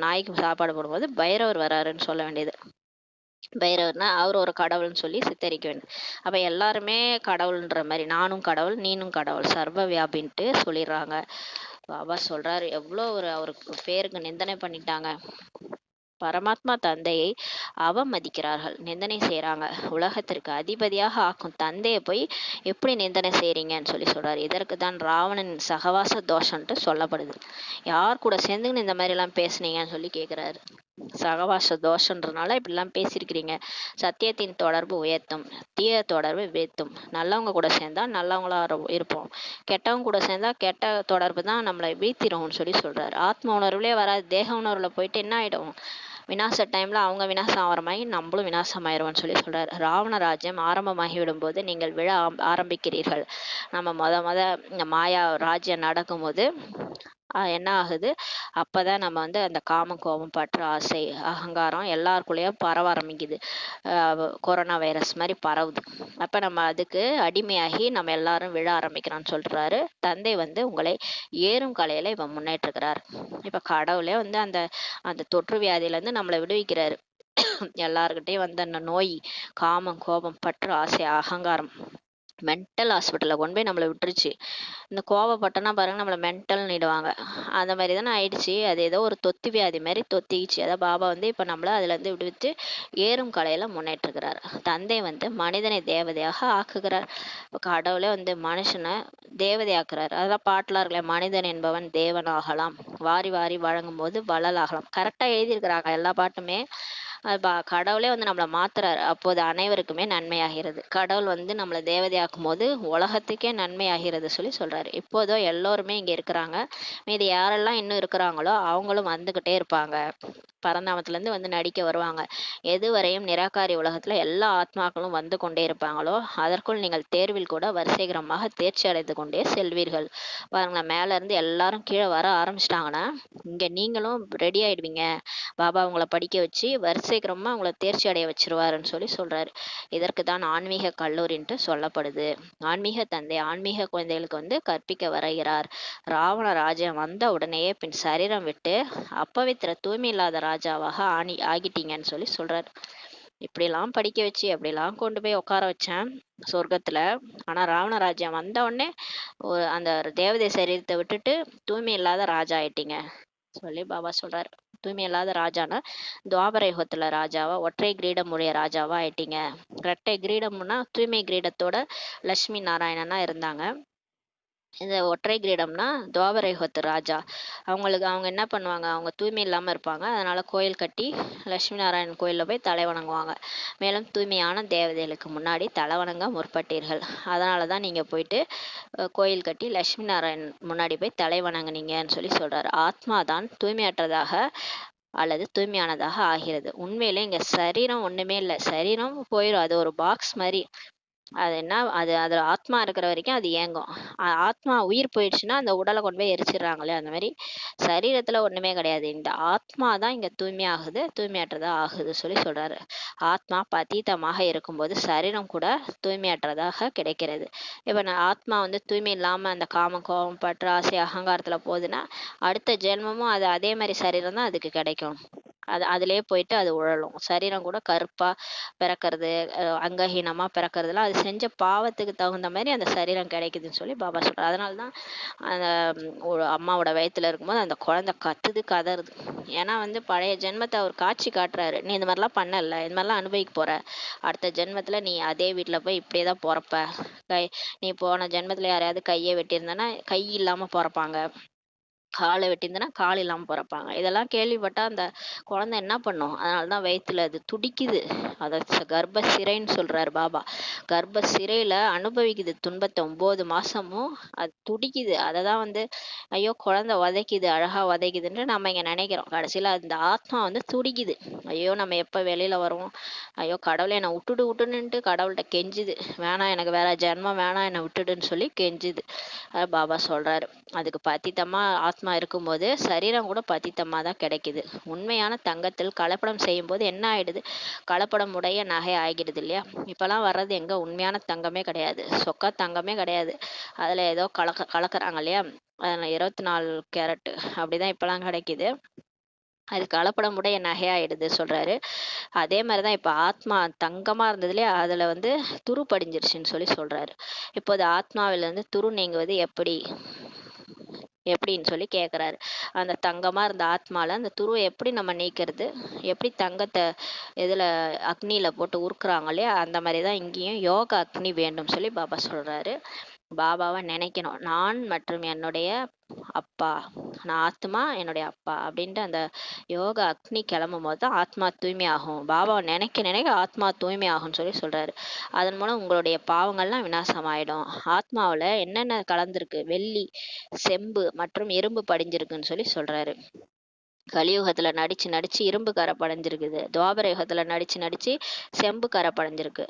நாய்க்கு சாப்பாடு போடும்போது பைரவர் வராருன்னு சொல்ல வேண்டியது. பைரவர்னா அவர் ஒரு கடவுள்னு சொல்லி சித்தரிக்க வேண்டியது. அப்ப எல்லாருமே கடவுள்ன்ற மாதிரி நானும் கடவுள் நீனும் கடவுள் சர்வ வியாபின்ட்டு சொல்லிடுறாங்க. பாபா சொல்றாரு, எவ்வளோ அவருக்கு பேருக்கு நிந்தனை பண்ணிட்டாங்க. பரமாத்மா தந்தையை அவமதிக்கிறார்கள், நிந்தனை செய்றாங்க. உலகத்திற்கு அதிபதியாக ஆக்கும் தந்தையை போய் எப்படி நிந்தனை செய்றீங்கன்னு சொல்லி சொல்றாரு. இதற்கு தான் ராவணன் சகவாச தோஷம்ன்ட்டு சொல்லப்படுது. யார் கூட சேர்ந்துன்னு இந்த மாதிரி எல்லாம் பேசுனீங்கன்னு சொல்லி கேக்குறாரு. சகவாச தோஷன்றனால இப்படிலாம் பேசியிருக்கிறீங்க. சத்தியத்தின் தொடர்பு உயர்த்தும், தீய தொடர்பு வீழ்த்தும். நல்லவங்க கூட சேர்ந்தா நல்லவங்களா இருப்போம், கெட்டவங்க கூட சேர்ந்தா கெட்ட தொடர்பு தான் நம்மளை வீழ்த்திடும்னு சொல்லி சொல்றாரு. ஆத்ம உணர்வுலே வராது, தேக உணர்வுல போயிட்டு என்ன ஆயிடும், விநாச டைம்ல அவங்க விநாசம் ஆகிற மாதிரி நம்மளும் விநாசமாயிருவோம்னு சொல்லி சொல்றாரு. ராவண ராஜ்யம் ஆரம்பமாகி விடும்போது நீங்கள் விழ ஆரம்பிக்கிறீர்கள். நம்ம இந்த மாயா ராஜ்யம் நடக்கும்போது என்ன ஆகுது, அப்பதான் நம்ம வந்து அந்த காமம், கோபம், பற்று, ஆசை, அகங்காரம் எல்லாருக்குள்ளேயும் பரவ ஆரம்பிக்குது. கொரோனா வைரஸ் மாதிரி பரவுது. அப்ப நம்ம அதுக்கு அடிமையாகி நம்ம எல்லாரும் விழ ஆரம்பிக்கிறோம்னு சொல்றாரு. தந்தை வந்து உங்களை ஏறும் கலையில இவன் முன்னேற்றுகிறார். இப்ப கடவுளே வந்து அந்த அந்த தொற்று வியாதியில இருந்து நம்மளை விடுவிக்கிறாரு. எல்லாருக்கிட்டையும் வந்து அந்த நோய், காமம், கோபம், பற்று, ஆசை, அகங்காரம் மென்டல் ஹாஸ்பிட்டல்ல கொண்டு போய் நம்மளை விட்டுருச்சு. இந்த கோவப்பட்டோன்னா பாருங்க நம்மளை மென்டல்னு இடுவாங்க. அந்த மாதிரி தானே ஆயிடுச்சு. அது ஏதோ ஒரு தொத்து வியாதி மாதிரி தொத்திச்சு. அதான் பாபா வந்து இப்போ நம்மள அதுலேருந்து விடுவித்து ஏறும் கலையில முன்னேற்றுகிறார். தந்தை வந்து மனிதனை தேவதையாக ஆக்குகிறார். இப்போ கடவுளே வந்து மனுஷனை தேவதையாக்குறாரு. அதான் பாட்டுலாம் இருக்கல, மனிதன் என்பவன் தேவனாகலாம், வாரி வாரி வழங்கும் போது வள்ளலாகலாம். கரெக்டாக எழுதியிருக்கிறாங்க எல்லா பாட்டுமே. கடவுளே வந்து நம்மளை மாத்துறாரு. அப்போது அனைவருக்குமே நன்மையாகிறது. கடவுள் வந்து நம்மளை தேவதையாக்கும் போது உலகத்துக்கே நன்மையாகிறது சொல்லி சொல்றாரு. இப்போதோ எல்லோருமே இங்க இருக்கிறாங்க. மீதி யாரெல்லாம் இன்னும் இருக்கிறாங்களோ அவங்களும் வந்துகிட்டே இருப்பாங்க. பரந்தாமத்துல இருந்து வந்து நடிக்க வருவாங்க. எதுவரையும் நிராகாரி உலகத்துல எல்லா ஆத்மாக்களும் வந்து கொண்டே இருப்பாங்களோ அதற்குள் நீங்கள் தேர்வில் கூட வரிசைகரமாக தேர்ச்சி அடைந்து கொண்டே செல்வீர்கள். பாருங்களேன், மேல இருந்து எல்லாரும் கீழே வர ஆரம்பிச்சிட்டாங்கன்னா இங்க நீங்களும் ரெடி ஆயிடுவீங்க. பாபா உங்களை படிக்க வச்சு வரிசைக்கிரமா உங்களை தேர்ச்சி அடைய வச்சிருவாருன்னு சொல்லி சொல்றாரு. இதற்கு தான் ஆன்மீக கல்லூரின்ட்டு சொல்லப்படுது. ஆன்மீக தந்தை ஆன்மீக குழந்தைகளுக்கு வந்து கற்பிக்க வருகிறார். ராவண ராஜ்யம் வந்த உடனேயே பின் சரீரம் விட்டு அப்பவித்திர தூய்மை இல்லாத ராஜாவாக ஆகிட்டீங்கன்னு சொல்லி சொல்றாரு. இப்படிலாம் படிக்க வச்சு அப்படிலாம் கொண்டு போய் உட்கார வச்சேன் சொர்க்கத்துல. ஆனா ராவண ராஜ்யம் வந்த உடனே அந்த தேவதை சரீரத்தை விட்டுட்டு தூய்மை இல்லாத ராஜா ஆயிட்டீங்க சொல்லி பாபா சொல்றாரு. தூய்மை இல்லாத ராஜானா துவாபர யுகத்துல ராஜாவா ஒற்றை கிரீடம் உடைய ராஜாவா ஆயிட்டீங்க. இரட்டை கிரீடம்னா தூய்மை கிரீடத்தோட லட்சுமி நாராயணனா இருந்தாங்க. இந்த ஒற்றை கிரீடம்னா துவாபர யுகத்து ராஜா. அவங்க என்ன பண்ணுவாங்க, அவங்க தூய்மை இல்லாம இருப்பாங்க. அதனால கோயில் கட்டி லட்சுமி நாராயணன் கோயில்ல போய் தலை வணங்குவாங்க. மேலும் தூய்மையான தேவதைகளுக்கு முன்னாடி தலை வணங்க முற்பட்டீர்கள். அதனாலதான் நீங்க போயிட்டு கோயில் கட்டி லட்சுமி நாராயணன் முன்னாடி போய் தலை வணங்குனீங்கன்னு சொல்லி சொல்றாரு. ஆத்மா தான் தூய்மையற்றதாக அல்லது தூய்மையானதாக ஆகிறது. உண்மையிலே இங்க சரீரம் ஒண்ணுமே இல்லை. சரீரம் போயிடும், அது ஒரு பாக்ஸ் மாதிரி. அது என்ன, அது ஆத்மா இருக்கிற வரைக்கும் அது இயங்கும். ஆத்மா உயிர் போயிடுச்சுன்னா அந்த உடலை கொண்டு போய் எரிச்சிடுறாங்களே, அந்த மாதிரி சரீரத்துல ஒண்ணுமே கிடையாது. இந்த ஆத்மா தான் இங்க தூய்மையாகுது, தூய்மையற்றதா ஆகுது சொல்லி சொல்றாரு. ஆத்மா பதீதமாக இருக்கும்போது சரீரம் கூட தூய்மையற்றதாக கிடைக்கிறது. இப்ப ஆத்மா வந்து தூய்மை இல்லாம அந்த காம, கோபம், பற்று, ஆசை, அகங்காரத்துல போகுதுன்னா அடுத்த ஜென்மமும் அது அதே மாதிரி சரீரம் தான் அதுக்கு கிடைக்கும். அதுலயே போயிட்டு அது உழலும். சரீரம் கூட கருப்பா பிறக்கிறது, அங்கஹீனமா பிறக்கிறதுலாம் அது செஞ்ச பாவத்துக்கு தகுந்த மாதிரி அந்த சரீரம் கிடைக்குதுன்னு சொல்லி பாபா சொல்றாரு. அதனாலதான் அந்த ஒரு அம்மாவோட வயித்துல இருக்கும்போது அந்த குழந்தை கத்துது, கதறுது. ஏன்னா வந்து பழைய ஜென்மத்தை அவர் காட்சி காட்டுறாரு. நீ இந்த மாதிரிலாம் பண்ணல, இந்த மாதிரிலாம் அனுபவிக்க போற, அடுத்த ஜென்மத்துல நீ அதே வீட்டுல போய் இப்படியேதான் பிறப்ப. நீ போன ஜென்மத்துல யாரையாவது கையை வெட்டியிருந்தனா கை இல்லாம பிறப்பாங்க, காலை வெட்டியிருந்தனா கால் இல்லாம பிறப்பாங்க. இதெல்லாம் கேள்விப்பட்டா அந்த குழந்தை என்ன பண்ணும்? அதனாலதான் வயித்துல அது துடிக்குது. அத கர்ப்ப சிறைன்னு சொல்றாரு பாபா. கர்ப்ப சிறையில அனுபவிக்குது துன்பத்தை 9 மாசமும். அது துடிக்குது. அததான் வந்து ஐயோ குழந்தை உதைக்குது, அழகா உதைக்குதுன்னு நம்ம இங்க நினைக்கிறோம். கடைசியில அந்த ஆத்மா வந்து துடிக்குது. ஐயோ நம்ம எப்ப வெளியில வருவோம், ஐயோ கடவுளை என்னை விட்டுடுன்ட்டு கடவுள்கிட்ட கெஞ்சுது. வேணாம், எனக்கு வேற ஜென்மம் வேணாம், என்னை விட்டுடுன்னு சொல்லி கெஞ்சுது. பாபா சொல்றாரு. அதுக்கு பத்தித்தமா ஆத்மா இருக்கும்போது சரீரம் கூட பத்தித்தமா தான் கிடைக்குது. உண்மையான தங்கத்தில் கலப்படம் செய்யும் போது என்ன ஆயிடுது, கலப்படம் உடைய நகை ஆகிடுது இல்லையா. இப்பெல்லாம் வர்றது எங்க உண்மையான தங்கமே கிடையாது, சொக்கா தங்கமே கிடையாது. அதுல ஏதோ கலக்குறாங்க இல்லையா. 24 கேரட் அப்படிதான் இப்பெல்லாம் கிடைக்குது. அது கலப்படம் உடைய நகையாயிடுது சொல்றாரு. அதே மாதிரிதான் இப்ப ஆத்மா தங்கமா இருந்ததுலயே அதுல வந்து துரு படிஞ்சிருச்சுன்னு சொல்லி சொல்றாரு. இப்போது ஆத்மாவில இருந்து துரு நீங்குவது எப்படி எப்படின்னு சொல்லி கேட்குறாரு. அந்த தங்கமாக இருந்த ஆத்மாவில் அந்த துருவை எப்படி நம்ம நீக்கிறது, எப்படி தங்கத்தை இதில் அக்னியில் போட்டு உருக்குறாங்க இல்லையா, அந்த மாதிரி தான் இங்கேயும் யோக அக்னி வேண்டும் சொல்லி பாபா சொல்கிறாரு. பாபாவை நினைக்கணும். நான் மற்றும் என்னுடைய அப்பா, நான் ஆத்மா என்னுடைய அப்பா அப்படின்ட்டு அந்த யோக அக்னி கிளம்பும் போது தான் ஆத்மா தூய்மை ஆகும். பாபாவை நினைக்க நினைக்க ஆத்மா தூய்மை ஆகும்னு சொல்லி சொல்றாரு. அதன் மூலம் உங்களுடைய பாவங்கள்லாம் விநாசமாயிடும். ஆத்மாவில் என்னென்ன கலந்துருக்கு, வெள்ளி, செம்பு மற்றும் இரும்பு படிஞ்சிருக்குன்னு சொல்லி சொல்றாரு. கலியுகத்துல நடிச்சு நடிச்சு இரும்பு கரை படைஞ்சிருக்குது, துவாபர யுகத்துல நடிச்சு நடிச்சு செம்பு கரை படைஞ்சிருக்கு,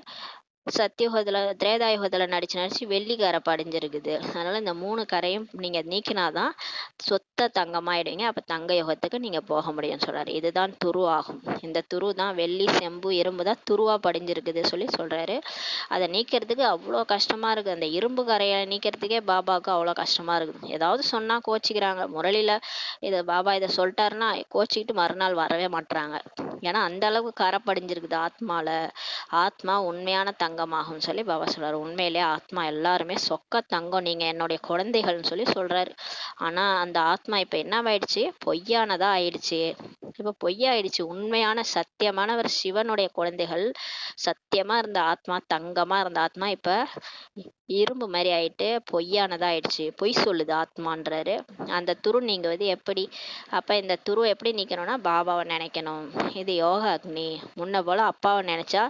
சத்தியுகத்துல திரேதாயுகத்துல நடிச்சு நடிச்சு வெள்ளி கரை படிஞ்சிருக்குது. அதனால இந்த 3 கரையும் நீங்க நீக்கினாதான் சொத்த தங்கமாயிடுவீங்க. அப்ப தங்க யுகத்துக்கு நீங்க போக முடியும்னு சொல்றாரு. இதுதான் துரு ஆகும். இந்த துரு தான் வெள்ளி, செம்பு, இரும்பு தான் துருவா படிஞ்சிருக்குது சொல்லி சொல்றாரு. அதை நீக்கிறதுக்கு அவ்வளோ கஷ்டமா இருக்கு. அந்த இரும்பு கரையை நீக்கிறதுக்கே பாபாவுக்கு அவ்வளோ கஷ்டமா இருக்குது. ஏதாவது சொன்னா கோச்சிக்கிறாங்க. முரளியில இதை பாபா இதை சொல்லிட்டாருன்னா கோச்சிக்கிட்டு மறுநாள் வரவே மாட்டுறாங்க. ஏன்னா அந்த அளவுக்கு கரை படிஞ்சிருக்குது ஆத்மால. ஆத்மா உண்மையான தங்கமாகும் சொல்லி பாபா சொல்றாரு. உண்மையிலே ஆத்மா எல்லாருமே சொக்க தங்கம், நீங்க என்னுடைய குழந்தைகள்னு சொல்லி சொல்றாரு. ஆனா அந்த ஆத்மா இப்ப என்னவாயிடுச்சு, பொய்யானதா ஆயிடுச்சு. இப்ப பொய்யாயிடுச்சு. உண்மையான சத்தியமானவர் சிவனுடைய குழந்தைகள். சத்தியமா இருந்த ஆத்மா, தங்கமா இருந்த ஆத்மா இப்ப இரும்பு மாதிரி ஆயிட்டு பொய்யானதா ஆயிடுச்சு. பொய் சொல்லுது ஆத்மான்றாரு. அந்த துரு நீங்குவது எப்படி? அப்ப இந்த துரு எப்படி நீக்கணும்னா பாபாவை நினைக்கணும். இது யோக அக்னி. முன்ன போல அப்பாவை நினைச்சா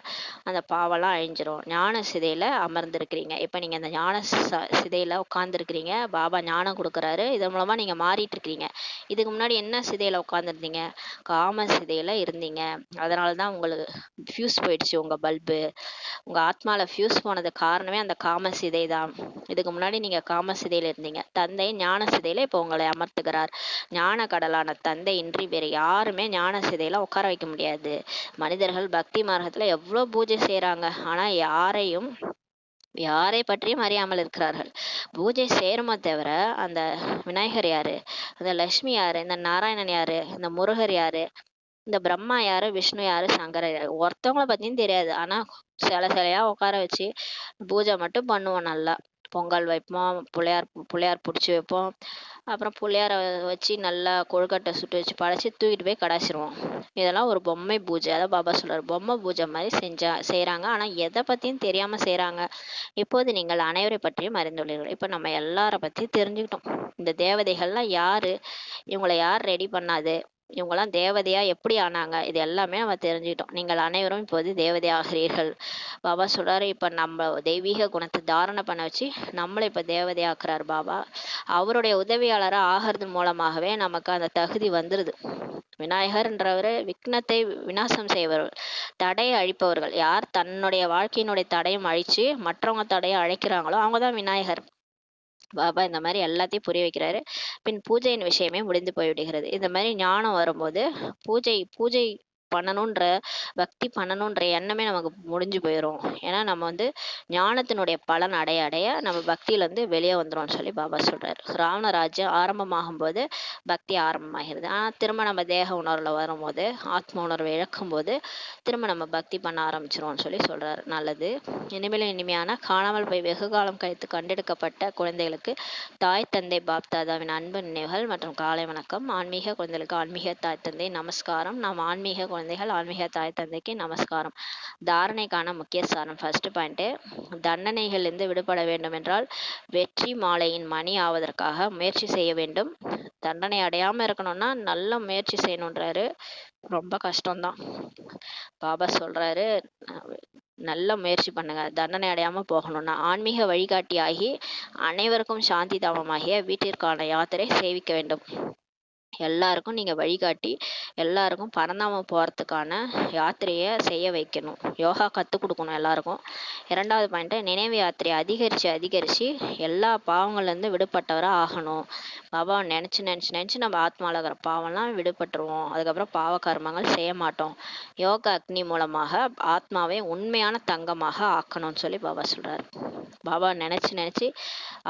அந்த பாவெல்லாம் அழிஞ்சிரும். ஞான சிதையில அமர்ந்திருக்கிறீங்க. இப்ப நீங்க அந்த ஞான சிதையில உட்கார்ந்துருக்கிறீங்க. பாபா ஞானம் கொடுக்குறாரு. இதன் மூலமா நீங்க மாறிட்டு இருக்கிறீங்க. இதுக்கு முன்னாடி என்ன சிதையில உட்கார்ந்துருந்தீங்க? காம சிதையில இருந்தீங்க. அதனாலதான் உங்களுக்கு ஃபியூஸ் போயிடுச்சு. உங்க பல்பு உங்க ஆத்மால ஃபியூஸ் போனது காரணமே அந்த காம சிதை தான். இதுக்கு முன்னாடி நீங்க காம சிதையில இருந்தீங்க. தந்தை ஞான சிதையில இப்ப உங்களை அமர்த்துகிறார். ஞான கடலான தந்தை இன்றி வேறு யாருமே ஞான சிதையில உட்கார வைக்க முடியாது. மனிதர்கள் பக்தி மார்க்கத்துல எவ்வளவு பூஜை செய்யறாங்க. ஆனா யாரை பற்றியும் அறியாமல் இருக்கிறார்கள். பூஜை சேருமா தவிர அந்த விநாயகர் யாரு, அந்த லட்சுமி யாரு, இந்த நாராயணன் யாரு, இந்த முருகர் யாரு, இந்த பிரம்மா யாரு, விஷ்ணு யாரு, சங்கரர் யாரு, ஒருத்தவங்கள பத்தியும் தெரியாது. ஆனா சிலையா உட்கார வச்சு பூஜை மட்டும் பண்ணுவோம். நல்லா பொங்கல் வைப்போம், புள்ளையார் பிடிச்சி வைப்போம். அப்புறம் புள்ளையார வச்சு நல்லா கொழுக்கட்டை சுட்டு வச்சு படைச்சி தூக்கிட்டு போய் கடாச்சிருவோம். இதெல்லாம் ஒரு பொம்மை பூஜை. அதான் பாபா சொல்றாரு, பொம்மை பூஜை மாதிரி செய்யறாங்க. ஆனா எதை பத்தியும் தெரியாம செய்யறாங்க. இப்போது நீங்கள் அனைவரை பற்றியும் அறிந்துள்ளீர்கள். இப்ப நம்ம எல்லார பத்தியும் தெரிஞ்சுக்கிட்டோம். இந்த தேவதைகள்லாம் யாரு, இவங்களை யார் ரெடி பண்ணாது, இவங்கெல்லாம் தேவதையா எப்படி ஆனாங்க, இது எல்லாமே நம்ம தெரிஞ்சுக்கிட்டோம். நீங்கள் அனைவரும் இப்போது தேவதை ஆகிறீர்கள். பாபா சொல்றாரு, இப்ப நம்ம தெய்வீக குணத்தை தாரணை பண்ண வச்சு நம்மளை இப்ப தேவதையாக்குறாரு பாபா. அவருடைய உதவியாளரா ஆகிறது மூலமாகவே நமக்கு அந்த தகுதி வந்துருது. விநாயகர்ன்றவர் விக்னத்தை விநாசம் செய்பவர்கள், தடையை அழிப்பவர்கள். யார் தன்னுடைய வாழ்க்கையினுடைய தடையும் அழிச்சு மற்றவங்க தடையை அழைக்கிறாங்களோ அவங்கதான் விநாயகர். பாபா இந்த மாதிரி எல்லாத்தையும் புரிய வைக்கிறாரு. பின் பூஜையின் விஷயமே முடிந்து போய்விடுகிறது. இந்த மாதிரி ஞானம் வரும்போது பூஜை பூஜை பண்ணணுன்ற பக்தி பண்ணணுன்ற எண்ணமே நமக்கு முடிஞ்சு போயிடும். ஏன்னா நம்ம ஞானத்தினுடைய பலன் அடைய அடைய நம்ம பக்தியில வெளியே வந்துடும் சொல்லி பாபா சொல்றாரு. ராவண ராஜ்யம் ஆரம்பமாகும் போது பக்தி ஆரம்பமாகிறது. ஆனா திரும்ப நம்ம தேக உணர்வுல வரும்போது, ஆத்ம உணர்வை இழக்கும் போது திரும்ப நம்ம பக்தி பண்ண ஆரம்பிச்சிருவோம்னு சொல்லி சொல்றாரு. நல்லது. இனிமேலும் இனிமையான காணாமல் போய் வெகு காலம் கழித்து கண்டெடுக்கப்பட்ட குழந்தைகளுக்கு தாய் தந்தை பாப்தாதாவின் அன்பு நினைவுகள் மற்றும் காலை வணக்கம். ஆன்மீக குழந்தைகளுக்கு ஆன்மீக தாய் தந்தை நமஸ்காரம். நாம் ஆன்மீக குழந்தைகள் ஆன்மீக தாய் தந்தைக்கு நமஸ்காரம். தாரணைக்கான முக்கிய சாரம். ஃபர்ஸ்ட் பாயிண்ட், தண்டனைகளிலிருந்து விடுபட வேண்டும் என்றால் வெற்றி மாலையின் மணி ஆவதற்காக முயற்சி செய்ய வேண்டும். தண்டனை அடையாம இருக்கணும்னா நல்ல முயற்சி செய்யணுன்றாரு. ரொம்ப கஷ்டம்தான். பாபா சொல்றாரு, நல்ல முயற்சி பண்ணுங்க, தண்டனை அடையாம போகணும்னா. ஆன்மீக வழிகாட்டியாகி அனைவருக்கும் சாந்தி தாமமாகிய வீட்டிற்கான யாத்திரை சேவிக்க வேண்டும். எல்லாருக்கும் நீங்க வழிகாட்டி எல்லாருக்கும் பரந்தாமம் போறதுக்கான யாத்திரையை செய்ய வைக்கணும். யோகா கற்றுக் கொடுக்கணும் எல்லாருக்கும். 2வது பாயிண்ட், நினைவு யாத்திரை அதிகரிச்சு எல்லா பாவங்கள்லேருந்து விடுபட்டவராக ஆகணும். பாபாவை நினச்சி நினச்சி நினச்சி நம்ம ஆத்மாவில் இருக்கிற பாவம்லாம் விடுபட்டுருவோம். அதுக்கப்புறம் பாவ கர்மங்கள் செய்ய மாட்டோம். யோகா அக்னி மூலமாக ஆத்மாவை உண்மையான தங்கமாக ஆக்கணும்னு சொல்லி பாபா சொல்றாரு. பாபா நினச்சி நினச்சி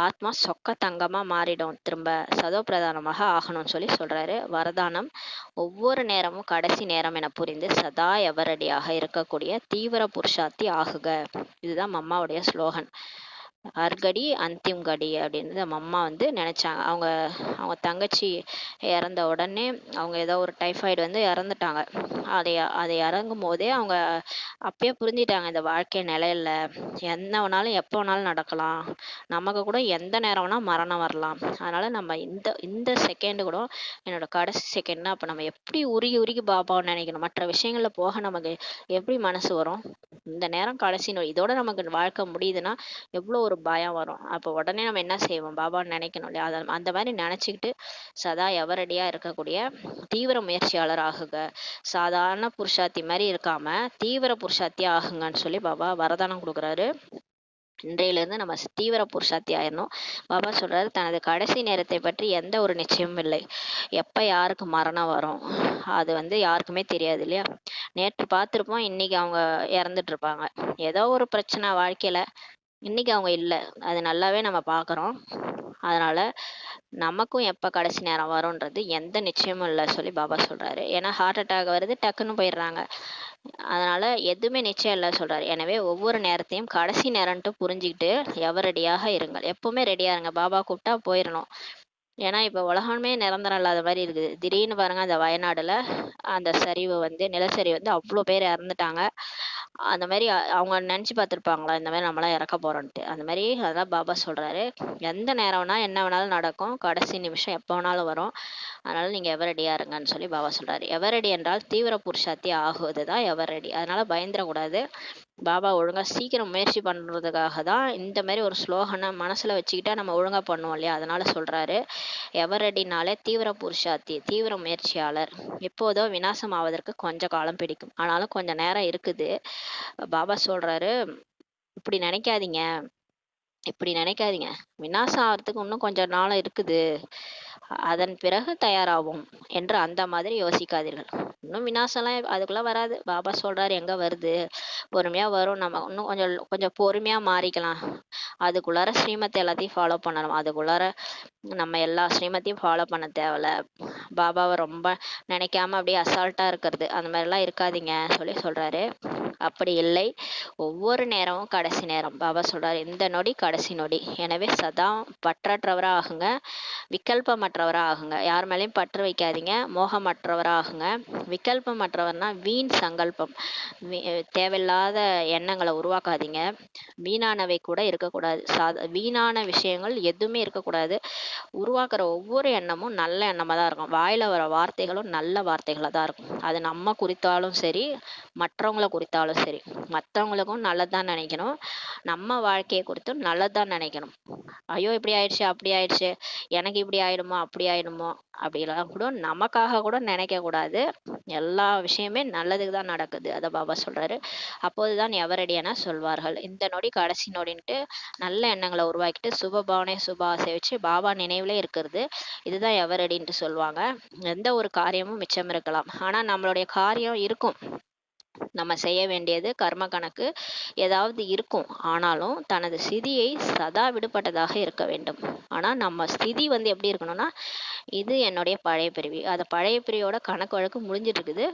ஆத்மா சொக்க தங்கமா மாறிடும், திரும்ப சதோ பிரதானமாக ஆகணும்னு சொல்லி சொல்றாரு. வரதானம், ஒவ்வொரு நேரமும் கடைசி நேரம் என புரிந்து சதா எவரடியாக இருக்கக்கூடிய தீவிர புருஷார்த்தி ஆகுக. இதுதான் மம்மாவுடைய ஸ்லோகன். அர்கடி அந்திம் கடி அப்படின்னு நம்ம அம்மா வந்து நினைச்சாங்க. அவங்க அவங்க தங்கச்சி இறந்த உடனே அவங்க ஏதோ ஒரு டைஃபாய்டு வந்து இறந்துட்டாங்க. அதை அதை இறங்கும் போதே அவங்க அப்பயே புரிஞ்சிட்டாங்க, இந்த வாழ்க்கை நிலையில என்ன வேணாலும் எப்போ வேணாலும் நடக்கலாம், நமக்கு கூட எந்த நேரம் வேணா மரணம் வரலாம். அதனால நம்ம இந்த இந்த செகண்ட் கூட என்னோட கடைசி செகண்ட்னா அப்போ நம்ம எப்படி உருகி உருகி பாப்பாவை நினைக்கணும். மற்ற விஷயங்கள்ல போக நமக்கு எப்படி மனசு வரும்? இந்த நேரம் கடைசி நொடி, இதோட நமக்கு வாழ்க்கை முடியுதுன்னா எவ்வளோ ஒரு பயம் வரும். அப்போ உடனே நம்ம என்ன செய்வோம்? பாபான்னு நினைக்கணும் இல்லையா? அந்த மாதிரி நினைச்சுக்கிட்டு சதா எவரடியா இருக்கக்கூடிய தீவிர முயற்சியாளர் ஆகுக. சாதாரண புருஷார்த்தி மாதிரி இருக்காம தீவிர புருஷார்த்தி ஆகுங்கன்னு சொல்லி பாபா வரதானம் கொடுக்குறாரு. இன்றையிலிருந்து நம்ம தீவிர புருஷார்த்தி ஆயிடணும். பாபா சொல்றாரு, தனது கடைசி நேரத்தை பற்றி எந்த ஒரு நிச்சயமும் இல்லை. எப்ப யாருக்கு மரணம் வரும் அது வந்து யாருக்குமே தெரியாது இல்லையா? நேற்று பார்த்திருப்போம், இன்னைக்கு அவங்க இறந்துட்டு இருப்பாங்க. ஏதோ ஒரு பிரச்சனை வாழ்க்கையில, இன்னைக்கு அவங்க இல்லை, அது நல்லாவே நம்ம பார்க்குறோம். அதனால நமக்கும் எப்போ கடைசி நேரம் வரும்ன்றது எந்த நிச்சயமும் இல்லை சொல்லி பாபா சொல்றாரு. ஏன்னா ஹார்ட் அட்டாக் வருது, டக்குன்னு போயிடுறாங்க. அதனால எதுவுமே நிச்சயம் இல்லை சொல்றாரு. எனவே ஒவ்வொரு நேரத்தையும் கடைசி நேரம்ட்டு புரிஞ்சுக்கிட்டு எவர் ரெடியாக இருங்கள். எப்பவுமே ரெடியா இருங்க. பாபா கூப்பிட்டா போயிடணும். ஏன்னா இப்போ உலகமே நிரந்தரம் இல்லாத மாதிரி இருக்குது. திடீர்னு பாருங்க, அந்த வயநாடுல அந்த சரிவு வந்து நிலச்சரிவு வந்து அவ்வளோ பேர் இறந்துட்டாங்க. அந்த மாதிரி அவங்க நினச்சி பார்த்துருப்பாங்களா இந்த மாதிரி நம்மளாம் இறக்க போறோன்ட்டு? அந்த மாதிரி அதான் பாபா சொல்றாரு, எந்த நேரம்னா என்ன வேணாலும் நடக்கும், கடைசி நிமிஷம் எப்போ வேணாலும் வரும். அதனால நீங்க எவர் ரெடியா இருங்கன்னு சொல்லி பாபா சொல்றாரு. எவர் ரெடி என்றால் தீவிர புருஷார்த்தி ஆகுவது தான் எவர் ரெடி. அதனால பயந்துடக்கூடாது. பாபா ஒழுங்கா சீக்கிரம் முயற்சி பண்றதுக்காக தான் இந்த மாதிரி ஒரு ஸ்லோகனை மனசுல வச்சுக்கிட்டா நம்ம ஒழுங்கா பண்ணுவோம் இல்லையா? அதனால சொல்றாரு, எவர் ரெடினாலே தீவிர புருஷார்த்தி, தீவிர முயற்சியாளர். எப்போதோ விநாசம் ஆவதற்கு கொஞ்ச காலம் பிடிக்கும், ஆனாலும் கொஞ்ச நேரம் இருக்குது. பாபா சொல்றாரு, இப்படி நினைக்காதீங்க, இப்படி நினைக்காதீங்க, விநாசம் ஆகிறதுக்கு இன்னும் கொஞ்ச நாள் இருக்குது, அதன் பிறகு தயாராகும் என்று அந்த மாதிரி யோசிக்காதீர்கள். இன்னும் விநாசம்லாம் அதுக்குள்ள வராது. பாபா சொல்றாரு, எங்க வருது, பொறுமையா வரும். நம்ம இன்னும் கொஞ்சம் கொஞ்சம் பொறுமையா மாறிக்கலாம். அதுக்குள்ளார ஸ்ரீமத்தை எல்லாத்தையும் ஃபாலோ பண்ணணும். அதுக்குள்ளார நம்ம எல்லா ஸ்ரீமத்தையும் ஃபாலோ பண்ண தேவையில்ல. பாபாவை ரொம்ப நினைக்காம அப்படியே அசால்ட்டா இருக்கிறது, அந்த மாதிரிலாம் இருக்காதீங்க சொல்லி சொல்றாரு. அப்படி இல்லை, ஒவ்வொரு நேரமும் கடைசி நேரம். பாபா சொல்றாரு, இந்த நொடி கடைசி நொடி. எனவே சதா பற்றற்றவரா ஆகுங்க, விகல்பமற்றவரா ஆகுங்க. யார் மேலேயும் பற்று வைக்காதீங்க, மோகமற்றவரா ஆகுங்க. விகல்பமற்றவர்னா வீண் சங்கல்பம், தேவையில்லாத எண்ணங்களை உருவாக்காதீங்க. வீணானவை கூட இருக்கக்கூடாது. வீணான விஷயங்கள் எதுவுமே இருக்கக்கூடாது. உருவாக்குற ஒவ்வொரு எண்ணமும் நல்ல எண்ணமாக தான் இருக்கும். வாயில வர வார்த்தைகளும் நல்ல வார்த்தைகளாக தான் இருக்கும். அது நம்ம குறித்தாலும் சரி, மற்றவங்களை குறித்தாலும் சரி. மற்றவங்களுக்கும் நல்லதான் நினைக்கணும், நம்ம வாழ்க்கையை குறித்தும் நல்லதான் நினைக்கணும். ஐயோ இப்படி ஆயிடுச்சு, அப்படி ஆயிடுச்சு, எனக்கு இப்படி ஆயிடுமோ அப்படி ஆயிடுமோ அப்படிலாம் கூட நமக்காக கூட நினைக்க கூடாது. எல்லா விஷயமே நல்லதுக்கு தான் நடக்குது, அதை பாபா சொல்றாரு. அப்போதுதான் எவரடியான சொல்வார்கள். இந்த நொடி கடைசி நொடின்ட்டு நல்ல எண்ணங்களை உருவாக்கிட்டு சுபபாவனை சுப ஆசை வச்சு பாபா நினைவுல இருக்கிறது, இதுதான் எவரடின்ட்டு சொல்லுவாங்க. எந்த ஒரு காரியமும் மிச்சம் இருக்கலாம், ஆனா நம்மளுடைய காரியம் இருக்கும், நம்ம செய்ய வேண்டியது கர்ம கணக்கு ஏதாவது இருக்கும். ஆனாலும் தனது ஸ்திதியை சதா விடுபட்டதாக இருக்க வேண்டும். ஆனா நம்ம ஸ்திதி வந்து எப்படி இருக்கணும்னா, இது என்னுடைய பழைய பிரிவு, அந்த பழைய பிரிவோட கணக்கு வழக்கு முடிஞ்சிட்டு இருக்குது,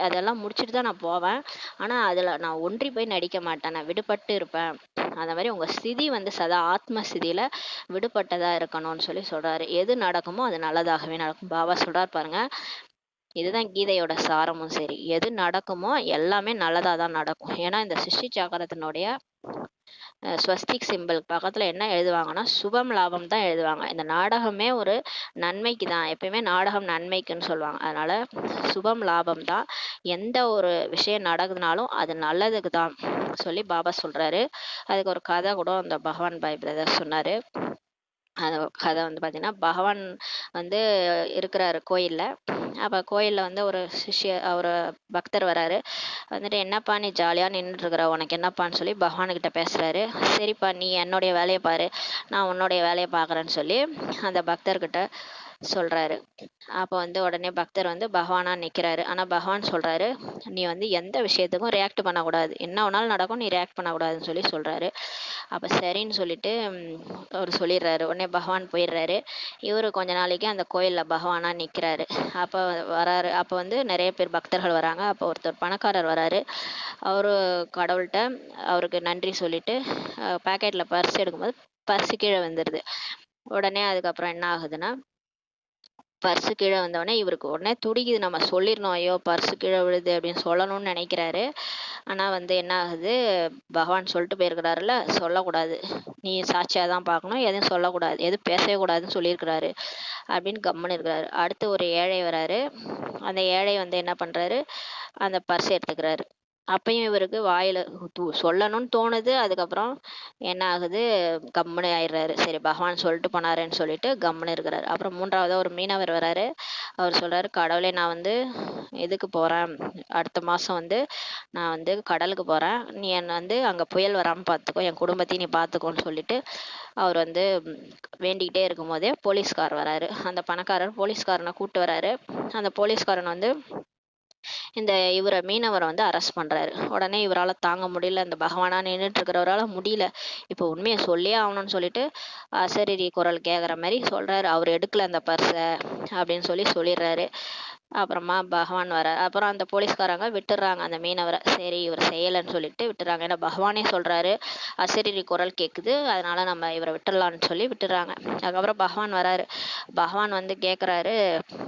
அதெல்லாம் முடிச்சுட்டு தான் நான் போவேன். ஆனா அதுல நான் ஒன்றி போய் நடிக்க மாட்டேன், நான் விடுபட்டு இருப்பேன். அந்த மாதிரி உங்க ஸ்திதி வந்து சதா ஆத்ம ஸ்திதியில விடுபட்டதா இருக்கணும்னு சொல்லி சொல்றாரு. எது நடக்குமோ அது நல்லதாகவே நடக்கும். பாபா சொல்றாரு பாருங்க, இதுதான் கீதையோட சாரமும் சரி. எது நடக்குமோ எல்லாமே நல்லதா தான் நடக்கும். ஏன்னா இந்த சிருஷ்டி சக்கரத்தினுடைய ஸ்வஸ்திக் சிம்பிள் பக்கத்துல என்ன எழுதுவாங்கன்னா, சுபம் லாபம் தான் எழுதுவாங்க. இந்த நாடகமே ஒரு நன்மைக்கு தான், எப்பயுமே நாடகம் நன்மைக்குன்னு சொல்லுவாங்க. அதனால சுபம் லாபம் தான். எந்த ஒரு விஷயம் நடக்குதுனாலும் அது நல்லதுக்கு தான் சொல்லி பாபா சொல்றாரு. அதுக்கு ஒரு கதை கூட அந்த பகவான் பாய் பிரதர் சொன்னாரு. அந்த கதை வந்து பார்த்தீங்கன்னா, பகவான் வந்து இருக்கிறாரு கோயில்ல. அப்போ கோயிலில் வந்து ஒரு பக்தர் வராரு. வந்துட்டு, என்னப்பா நீ ஜாலியாக நின்றுட்டுருக்குற, உனக்கு என்னப்பான்னு சொல்லி பகவானுக்கிட்ட பேசுகிறாரு. சரிப்பா நீ என்னுடைய வேலையை பாரு, நான் உன்னுடைய வேலையை பார்க்குறேன்னு சொல்லி அந்த பக்தர்கிட்ட சொல்கிறாரு. அப்போ வந்து உடனே பக்தர் வந்து பகவானா நிற்கிறாரு. ஆனால் பகவான் சொல்கிறாரு, நீ வந்து எந்த விஷயத்துக்கும் ரியாக்ட் பண்ணக்கூடாது, என்ன வேணாலும் நடக்கும், நீ ரியாக்ட் பண்ணக்கூடாதுன்னு சொல்லி சொல்கிறாரு. அப்போ சரின்னு சொல்லிட்டு அவர் சொல்லிடுறாரு. உடனே பகவான் போயிடுறாரு. இவர் கொஞ்ச நாளைக்கு அந்த கோயிலில் பகவானாக நிற்கிறாரு. அப்போ வராரு. அப்போ வந்து நிறைய பேர் பக்தர்கள் வராங்க. அப்போ ஒருத்தர் பணக்காரர் வராரு. அவரு கடவுள்கிட்ட அவருக்கு நன்றி சொல்லிட்டு பேக்கெட்டில் பர்ஸ் எடுக்கும்போது பர்ஸு கீழே வந்துடுது. உடனே அதுக்கப்புறம் என்ன ஆகுதுன்னா, பர்ஸு கீழே வந்தோடனே இவருக்கு உடனே துடிக்குது. நம்ம சொல்லிடணும், ஐயோ பர்ஸு கீழே விழுது அப்படின்னு சொல்லணும்னு நினைக்கிறாரு. ஆனால் வந்து என்ன ஆகுது, பகவான் சொல்லிட்டு போயிருக்கிறாருல, சொல்லக்கூடாது, நீ சாட்சியாக தான் பார்க்கணும், எதுவும் சொல்லக்கூடாது, எதுவும் பேசவே கூடாதுன்னு சொல்லியிருக்கிறாரு அப்படின்னு கம்முன்னு இருக்கிறாரு. அடுத்து ஒரு ஏழை வராரு. அந்த ஏழை வந்து என்ன பண்ணுறாரு, அந்த பர்ஸ் எடுத்துக்கிறாரு. அப்பயும் இவருக்கு வாயில் சொல்லணும்னு தோணுது. அதுக்கப்புறம் என்ன ஆகுது, கம்முன்னு ஆயிடுறாரு. சரி பகவான் சொல்லிட்டு போனாருன்னு சொல்லிட்டு கம்முன்னு இருக்கிறாரு. அப்புறம் மூன்றாவதாக ஒரு மீனவர் வராரு. அவர் சொல்கிறாரு, கடவுளே நான் வந்து இதுக்கு போகிறேன், அடுத்த மாதம் வந்து நான் வந்து கடலுக்கு போகிறேன், நீ என்னை வந்து அங்கே புயல் வராமல் பார்த்துக்கோ, என் குடும்பத்தையும் நீ பார்த்துக்கோன்னு சொல்லிட்டு அவர் வந்து வேண்டிக்கிட்டே இருக்கும் போதே போலீஸ்கார் வராரு. அந்த பணக்காரர் போலீஸ்காரனை கூப்பிட்டு வராரு. அந்த போலீஸ்காரன் வந்து இந்த இவரை மீனவரை வந்து அரெஸ்ட் பண்ணுறாரு. உடனே இவரால் தாங்க முடியல, இந்த பகவானா நின்றுட்டு இருக்கிறவரால் முடியல, இப்போ உண்மையை சொல்லியே ஆகணும்னு சொல்லிட்டு அசரீரி குரல் கேட்குற மாதிரி சொல்கிறாரு. அவர் எடுக்கல அந்த பர்ஸை அப்படின்னு சொல்லிடுறாரு. அப்புறமா பகவான் வரார். அப்புறம் அந்த போலீஸ்காரங்க விட்டுறாங்க அந்த மீனவரை. சரி இவர் செய்யலைன்னு சொல்லிட்டு விட்டுறாங்க. ஏன்னா பகவானே சொல்கிறாரு, அசரீரி குரல் கேட்குது, அதனால நம்ம இவரை விட்டுடலான்னு சொல்லி விட்டுறாங்க. அதுக்கப்புறம் பகவான் வராரு. பகவான் வந்து கேட்குறாரு,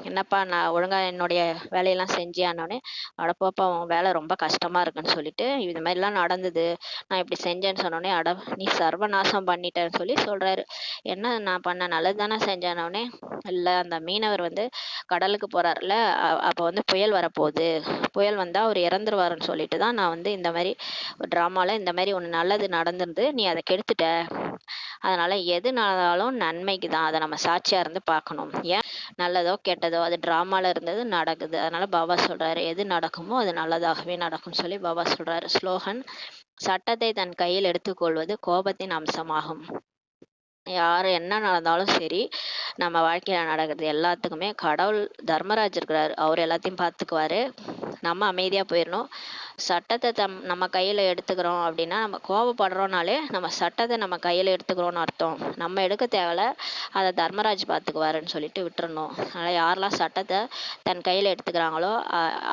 என்னப்பா நான் ஒழுங்காக என்னுடைய வேலையெல்லாம் செஞ்சியானோடனே, அடப்போப்பா உன் வேலை ரொம்ப கஷ்டமாக இருக்குன்னு சொல்லிட்டு, இது மாதிரிலாம் நடந்தது, நான் இப்படி செஞ்சேன்னு சொன்னோடனே, அட நீ சர்வநாசம் பண்ணிட்டேன்னு சொல்கிறாரு. என்ன நான் பண்ண நல்லது தானே செஞ்சேனோடனே, இல்லை அந்த மீனவர் வந்து கடலுக்கு போகிறாருல, அப்போ வந்து புயல் வரப்போகுது, புயல் வந்தால் அவர் இறந்துருவாருன்னு சொல்லிட்டு தான் நான் வந்து இந்த மாதிரி ட்ராமாவில் இந்த மாதிரி ஒன்று நல்லது நடந்துருந்து, நீ அதை கெடுத்துட்ட, அதனால் எது நடந்தாலும் நன்மைக்கு தான், அதை நம்ம சாட்சியாக இருந்து பார்க்கணும், ஏன் நல்லதோ கெட்டதோ அது ட்ராமாவில் இருந்தது நடக்குது, அதனால் பாபா சொல்கிறாரு எது நடக்குமோ அது நல்லதாகவே நடக்கும்னு சொல்லி பாபா சொல்கிறாரு. ஸ்லோகன்: சட்டத்தை தன் கையில் எடுத்துக்கொள்வது கோபத்தின் அம்சமாகும். யார் என்ன நடந்தாலும் சரி, நம்ம வாழ்க்கையில் நடக்கிறது எல்லாத்துக்குமே கடவுள் தர்மராஜ் இருக்கிறாரு, அவர் எல்லாத்தையும் பார்த்துக்குவாரு. நம்ம அமைதியாக போயிடணும். சட்டத்தை நம்ம கையில் எடுத்துக்கிறோம் அப்படின்னா, நம்ம கோபப்படுறோனாலே நம்ம சட்டத்தை நம்ம கையில் எடுத்துக்கிறோன்னு அர்த்தம். நம்ம எடுக்க தேவையில்ல, அதை தர்மராஜ் பார்த்துக்குவாருன்னு சொல்லிட்டு விட்டுறணும். அதனால் யாரெல்லாம் சட்டத்தை தன் கையில் எடுத்துக்கிறாங்களோ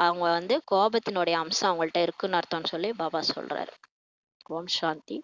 அவங்க வந்து கோபத்தினுடைய அம்சம் அவங்கள்ட்ட இருக்குன்னு அர்த்தம்னு சொல்லி பாபா சொல்கிறாரு. ஓம் சாந்தி.